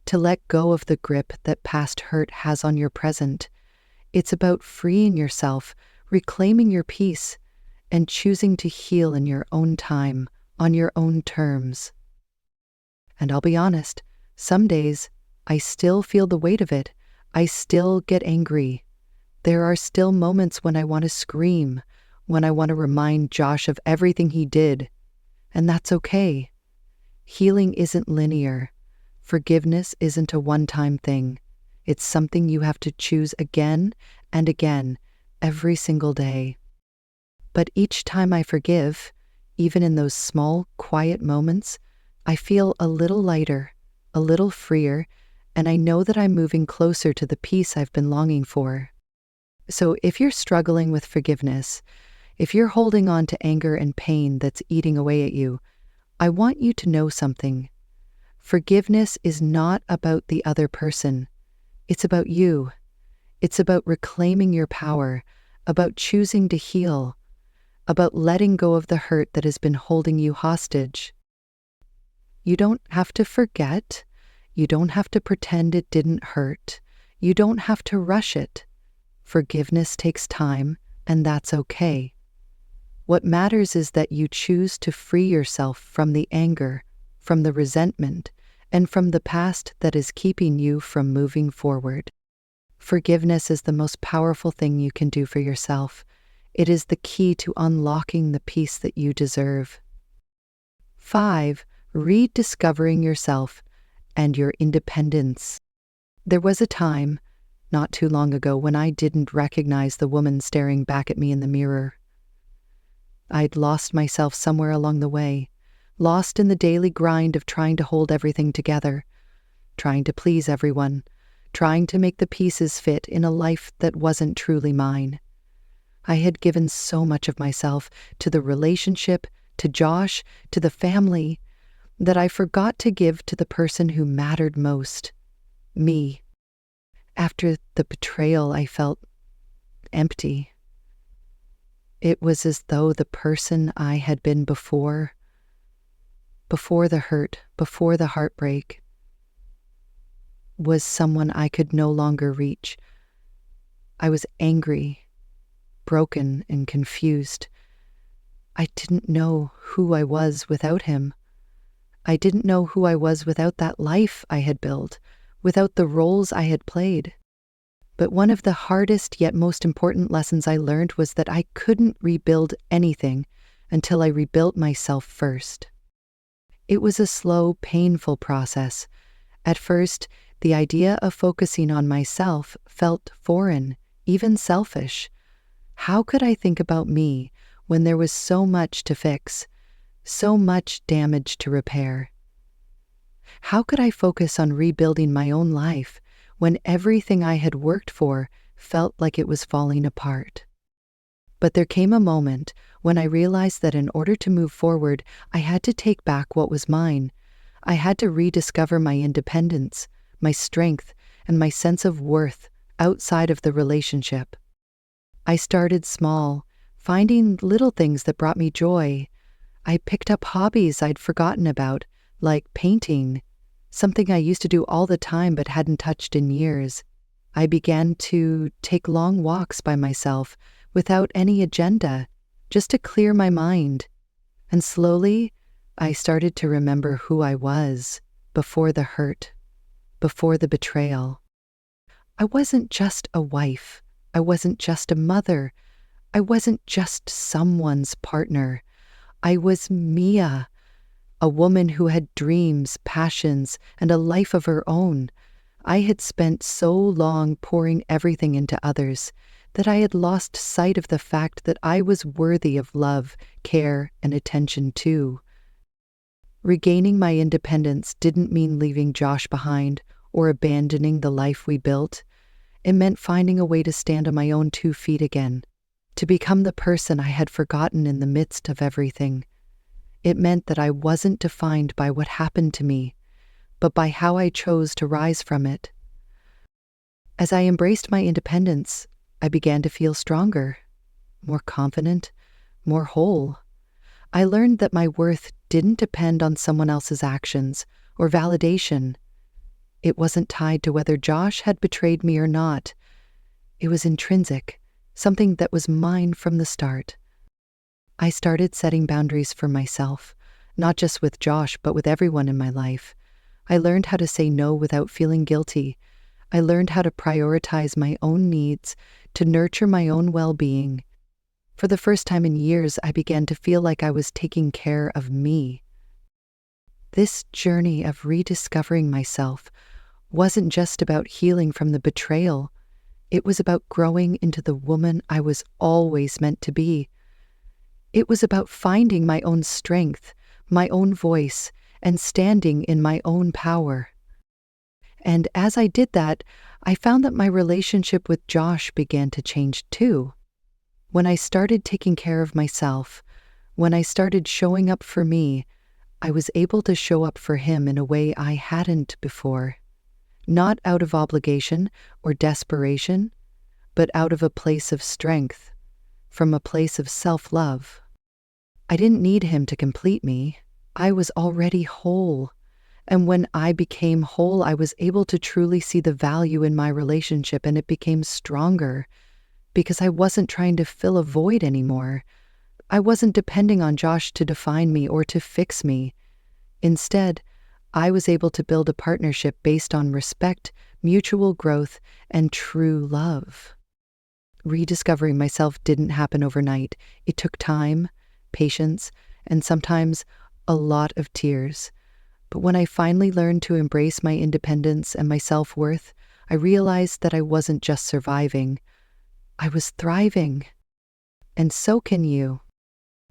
to let go of the grip that past hurt has on your present. It's about freeing yourself, reclaiming your peace, and choosing to heal in your own time, on your own terms. And I'll be honest, some days I still feel the weight of it. I still get angry. There are still moments when I want to scream, when I want to remind Josh of everything he did. And that's okay. Healing isn't linear. Forgiveness isn't a one-time thing. It's something you have to choose again and again, every single day. But each time I forgive, even in those small, quiet moments, I feel a little lighter, a little freer, and I know that I'm moving closer to the peace I've been longing for. So if you're struggling with forgiveness, if you're holding on to anger and pain that's eating away at you, I want you to know something. Forgiveness is not about the other person. It's about you. It's about reclaiming your power, about choosing to heal, about letting go of the hurt that has been holding you hostage. You don't have to forget. You don't have to pretend it didn't hurt. You don't have to rush it. Forgiveness takes time, and that's okay. What matters is that you choose to free yourself from the anger, from the resentment, and from the past that is keeping you from moving forward. Forgiveness is the most powerful thing you can do for yourself. It is the key to unlocking the peace that you deserve. 5. Rediscovering yourself and your independence. There was a time, not too long ago, when I didn't recognize the woman staring back at me in the mirror. I'd lost myself somewhere along the way, lost in the daily grind of trying to hold everything together, trying to please everyone, trying to make the pieces fit in a life that wasn't truly mine. I had given so much of myself to the relationship, to Josh, to the family, that I forgot to give to the person who mattered most, me. After the betrayal, I felt empty. It was as though the person I had been before the hurt, before the heartbreak, was someone I could no longer reach. I was angry, broken, and confused. I didn't know who I was without him. I didn't know who I was without that life I had built, without the roles I had played. But one of the hardest yet most important lessons I learned was that I couldn't rebuild anything until I rebuilt myself first. It was a slow, painful process. At first, the idea of focusing on myself felt foreign, even selfish. How could I think about me when there was so much to fix, so much damage to repair? How could I focus on rebuilding my own life when everything I had worked for felt like it was falling apart? But there came a moment when I realized that in order to move forward, I had to take back what was mine. I had to rediscover my independence, my strength, and my sense of worth outside of the relationship. I started small, finding little things that brought me joy. I picked up hobbies I'd forgotten about, like painting, something I used to do all the time but hadn't touched in years. I began to take long walks by myself without any agenda, just to clear my mind. And slowly, I started to remember who I was before the hurt, before the betrayal. I wasn't just a wife. I wasn't just a mother. I wasn't just someone's partner. I was Mia, a woman who had dreams, passions, and a life of her own. I had spent so long pouring everything into others that I had lost sight of the fact that I was worthy of love, care, and attention too. Regaining my independence didn't mean leaving Josh behind or abandoning the life we built. It meant finding a way to stand on my own 2 feet again, to become the person I had forgotten in the midst of everything. It meant that I wasn't defined by what happened to me, but by how I chose to rise from it. As I embraced my independence, I began to feel stronger, more confident, more whole. I learned that my worth didn't depend on someone else's actions or validation. It wasn't tied to whether Josh had betrayed me or not. It was intrinsic, something that was mine from the start. I started setting boundaries for myself, not just with Josh, but with everyone in my life. I learned how to say no without feeling guilty. I learned how to prioritize my own needs, to nurture my own well-being. For the first time in years, I began to feel like I was taking care of me. This journey of rediscovering myself wasn't just about healing from the betrayal. It was about growing into the woman I was always meant to be. It was about finding my own strength, my own voice, and standing in my own power. And as I did that, I found that my relationship with Josh began to change too. When I started taking care of myself, when I started showing up for me, I was able to show up for him in a way I hadn't before. Not out of obligation or desperation, but out of a place of strength. from a place of self-love. I didn't need him to complete me. I was already whole. And when I became whole, I was able to truly see the value in my relationship, and it became stronger because I wasn't trying to fill a void anymore. I wasn't depending on Josh to define me or to fix me. Instead, I was able to build a partnership based on respect, mutual growth, and true love. Rediscovering myself didn't happen overnight. It took time, patience, and sometimes a lot of tears. But when I finally learned to embrace my independence and my self-worth, I realized that I wasn't just surviving. I was thriving. And so can you.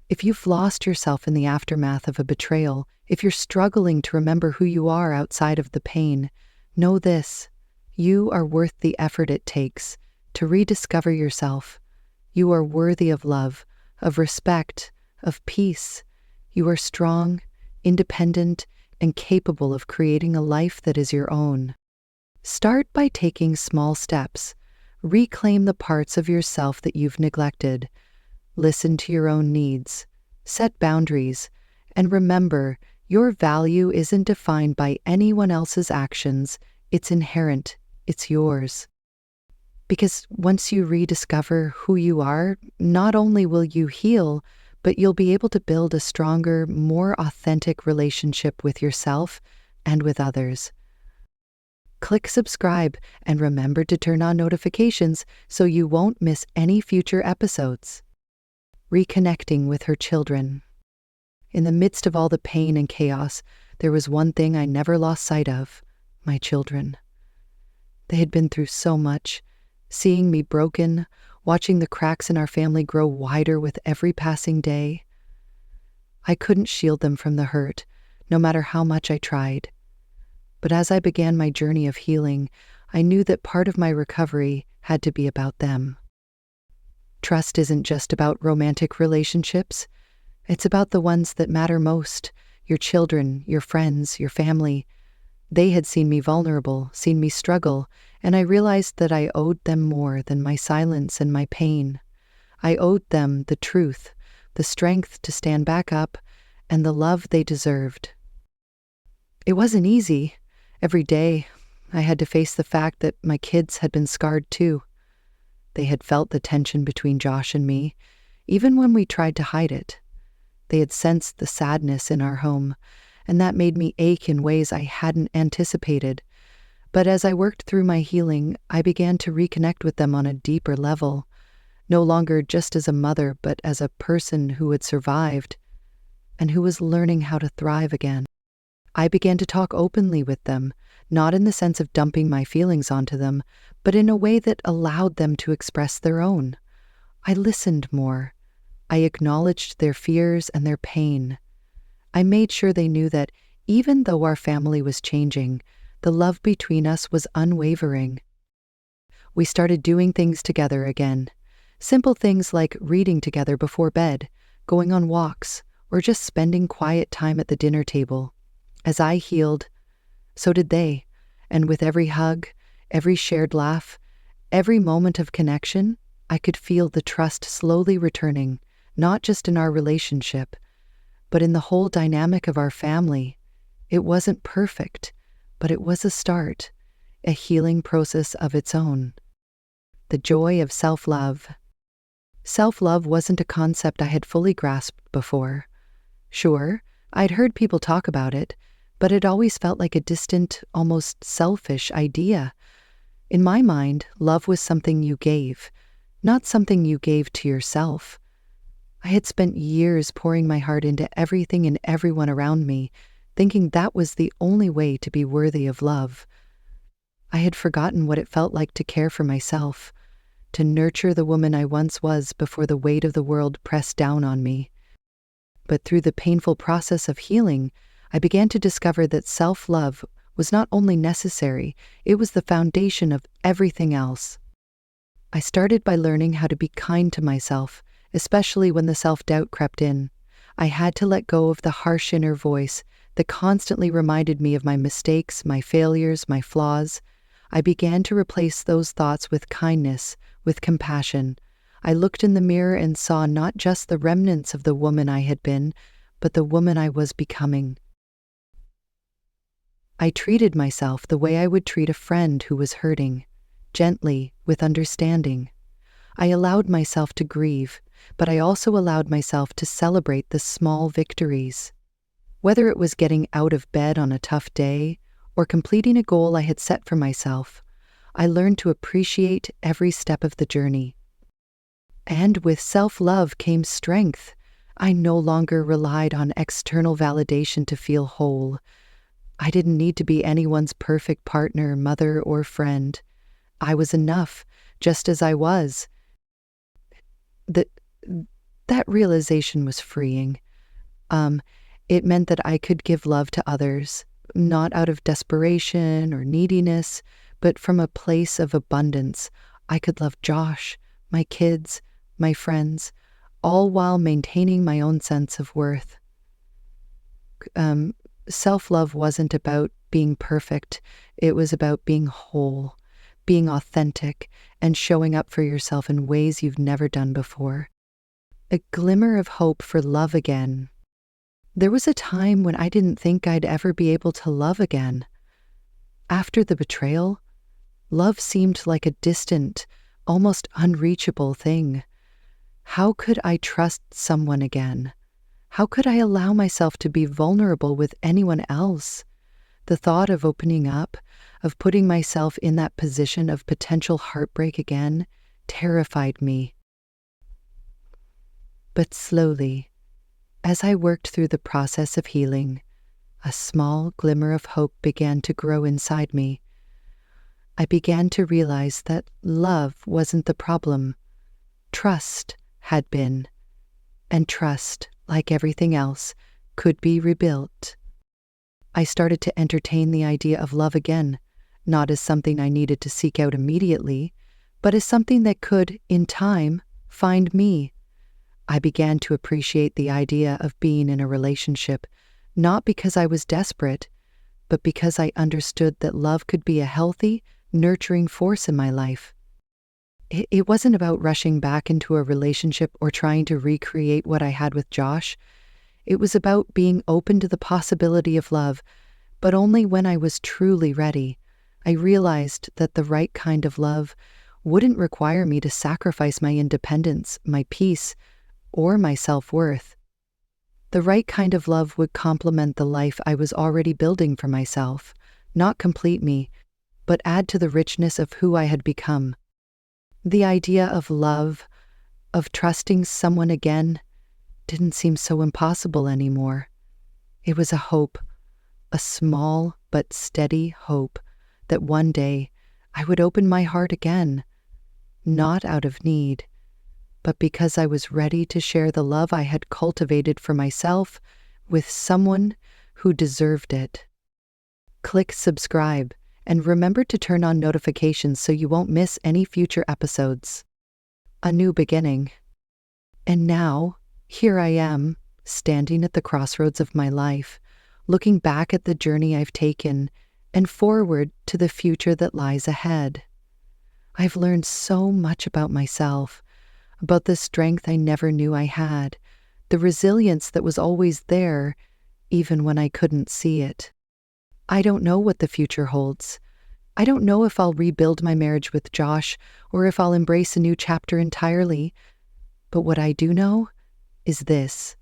If you've lost yourself in the aftermath of a betrayal, if you're struggling to remember who you are outside of the pain, know this: you are worth the effort it takes to rediscover yourself. You are worthy of love, of respect, of peace. You are strong, independent, and capable of creating a life that is your own. Start by taking small steps. Reclaim the parts of yourself that you've neglected. Listen to your own needs. Set boundaries. And remember, your value isn't defined by anyone else's actions. It's inherent. It's yours. Because once you rediscover who you are, not only will you heal, but you'll be able to build a stronger, more authentic relationship with yourself and with others. Click subscribe and remember to turn on notifications so you won't miss any future episodes. Reconnecting with her children. In the midst of all the pain and chaos, there was one thing I never lost sight of: my children. They had been through so much. Seeing me broken, watching the cracks in our family grow wider with every passing day. I couldn't shield them from the hurt, no matter how much I tried. But as I began my journey of healing, I knew that part of my recovery had to be about them. Trust isn't just about romantic relationships. It's about the ones that matter most: your children, your friends, your family. They had seen me vulnerable, seen me struggle, and I realized that I owed them more than my silence and my pain. I owed them the truth, the strength to stand back up, and the love they deserved. It wasn't easy. Every day, I had to face the fact that my kids had been scarred too. They had felt the tension between Josh and me, even when we tried to hide it. They had sensed the sadness in our home, and that made me ache in ways I hadn't anticipated. But as I worked through my healing, I began to reconnect with them on a deeper level, no longer just as a mother, but as a person who had survived and who was learning how to thrive again. I began to talk openly with them, not in the sense of dumping my feelings onto them, but in a way that allowed them to express their own. I listened more. I acknowledged their fears and their pain. I made sure they knew that even though our family was changing, the love between us was unwavering. We started doing things together again. Simple things like reading together before bed, going on walks, or just spending quiet time at the dinner table. As I healed, so did they. And with every hug, every shared laugh, every moment of connection, I could feel the trust slowly returning, not just in our relationship, but in the whole dynamic of our family. It wasn't perfect, but it was a start, a healing process of its own. The joy of self-love. Self-love wasn't a concept I had fully grasped before. Sure, I'd heard people talk about it, but it always felt like a distant, almost selfish idea. In my mind, love was something you gave, not something you gave to yourself. I had spent years pouring my heart into everything and everyone around me, thinking that was the only way to be worthy of love. I had forgotten what it felt like to care for myself, to nurture the woman I once was before the weight of the world pressed down on me. But through the painful process of healing, I began to discover that self-love was not only necessary, it was the foundation of everything else. I started by learning how to be kind to myself, especially when the self-doubt crept in. I had to let go of the harsh inner voice that constantly reminded me of my mistakes, my failures, my flaws. I began to replace those thoughts with kindness, with compassion. I looked in the mirror and saw not just the remnants of the woman I had been, but the woman I was becoming. I treated myself the way I would treat a friend who was hurting, gently, with understanding. I allowed myself to grieve, but I also allowed myself to celebrate the small victories. Whether it was getting out of bed on a tough day or completing a goal I had set for myself, I learned to appreciate every step of the journey. And with self-love came strength. I no longer relied on external validation to feel whole. I didn't need to be anyone's perfect partner, mother, or friend. I was enough, just as I was. That realization was freeing. It meant that I could give love to others, not out of desperation or neediness, but from a place of abundance. I could love Josh, my kids, my friends, all while maintaining my own sense of worth. Self-love wasn't about being perfect. It was about being whole, being authentic, and showing up for yourself in ways you've never done before. A glimmer of hope for love again. There was a time when I didn't think I'd ever be able to love again. After the betrayal, love seemed like a distant, almost unreachable thing. How could I trust someone again? How could I allow myself to be vulnerable with anyone else? The thought of opening up, of putting myself in that position of potential heartbreak again, terrified me. But slowly, as I worked through the process of healing, a small glimmer of hope began to grow inside me. I began to realize that love wasn't the problem. Trust had been. And trust, like everything else, could be rebuilt. I started to entertain the idea of love again, not as something I needed to seek out immediately, but as something that could, in time, find me. I began to appreciate the idea of being in a relationship, not because I was desperate, but because I understood that love could be a healthy, nurturing force in my life. It wasn't about rushing back into a relationship or trying to recreate what I had with Josh. It was about being open to the possibility of love, but only when I was truly ready. I realized that the right kind of love wouldn't require me to sacrifice my independence, my peace, or my self-worth. The right kind of love would complement the life I was already building for myself, not complete me, but add to the richness of who I had become. The idea of love, of trusting someone again, didn't seem so impossible anymore. It was a hope, a small but steady hope, that one day I would open my heart again, not out of need, but because I was ready to share the love I had cultivated for myself with someone who deserved it. Click subscribe and remember to turn on notifications so you won't miss any future episodes. A new beginning. And now, here I am, standing at the crossroads of my life, looking back at the journey I've taken and forward to the future that lies ahead. I've learned so much about myself, about the strength I never knew I had, the resilience that was always there, even when I couldn't see it. I don't know what the future holds. I don't know if I'll rebuild my marriage with Josh or if I'll embrace a new chapter entirely. But what I do know is this.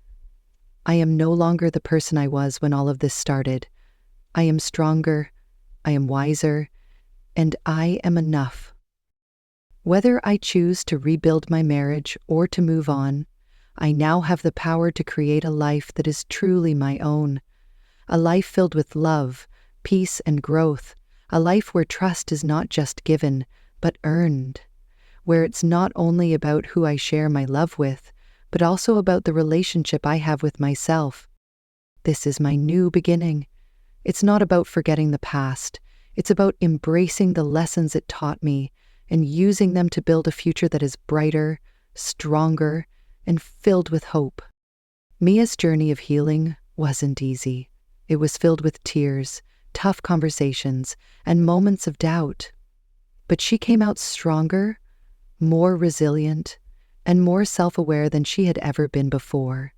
I am no longer the person I was when all of this started. I am stronger, I am wiser, and I am enough. Whether I choose to rebuild my marriage or to move on, I now have the power to create a life that is truly my own. A life filled with love, peace, and growth. A life where trust is not just given, but earned. Where it's not only about who I share my love with, but also about the relationship I have with myself. This is my new beginning. It's not about forgetting the past. It's about embracing the lessons it taught me and using them to build a future that is brighter, stronger, and filled with hope. Mia's journey of healing wasn't easy. It was filled with tears, tough conversations, and moments of doubt. But she came out stronger, more resilient, and more self-aware than she had ever been before.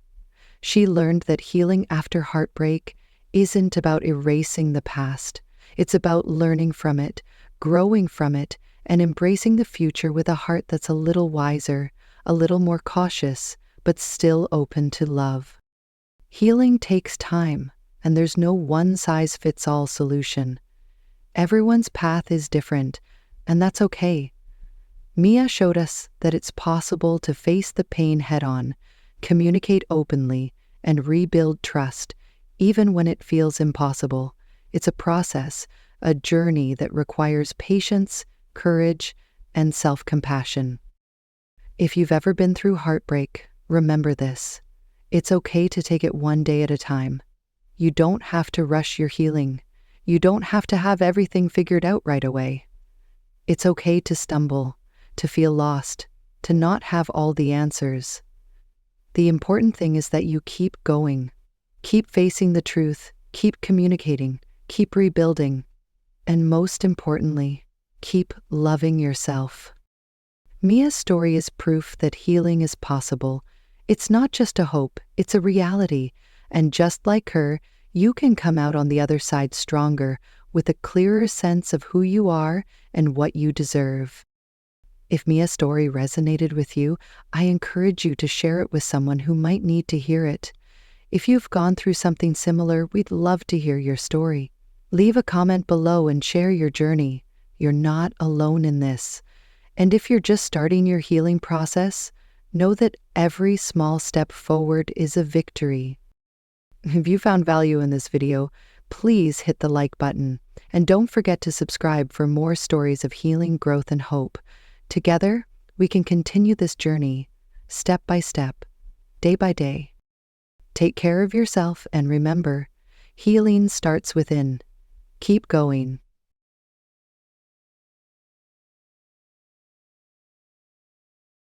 She learned that healing after heartbreak isn't about erasing the past. It's about learning from it, growing from it, and embracing the future with a heart that's a little wiser, a little more cautious, but still open to love. Healing takes time, and there's no one-size-fits-all solution. Everyone's path is different, and that's okay. Mia showed us that it's possible to face the pain head-on, communicate openly, and rebuild trust, even when it feels impossible. It's a process, a journey that requires patience, courage, and self-compassion. If you've ever been through heartbreak, remember this. It's okay to take it one day at a time. You don't have to rush your healing. You don't have to have everything figured out right away. It's okay to stumble, to feel lost, to not have all the answers. The important thing is that you keep going. Keep facing the truth, keep communicating, keep rebuilding, and most importantly, keep loving yourself. Mia's story is proof that healing is possible. It's not just a hope, it's a reality. And just like her, you can come out on the other side stronger, with a clearer sense of who you are and what you deserve. If Mia's story resonated with you, I encourage you to share it with someone who might need to hear it. If you've gone through something similar, we'd love to hear your story. Leave a comment below and share your journey. You're not alone in this. And if you're just starting your healing process, know that every small step forward is a victory. If you found value in this video, please hit the like button. And don't forget to subscribe for more stories of healing, growth, and hope. Together, we can continue this journey, step by step, day by day. Take care of yourself and remember, healing starts within. Keep going.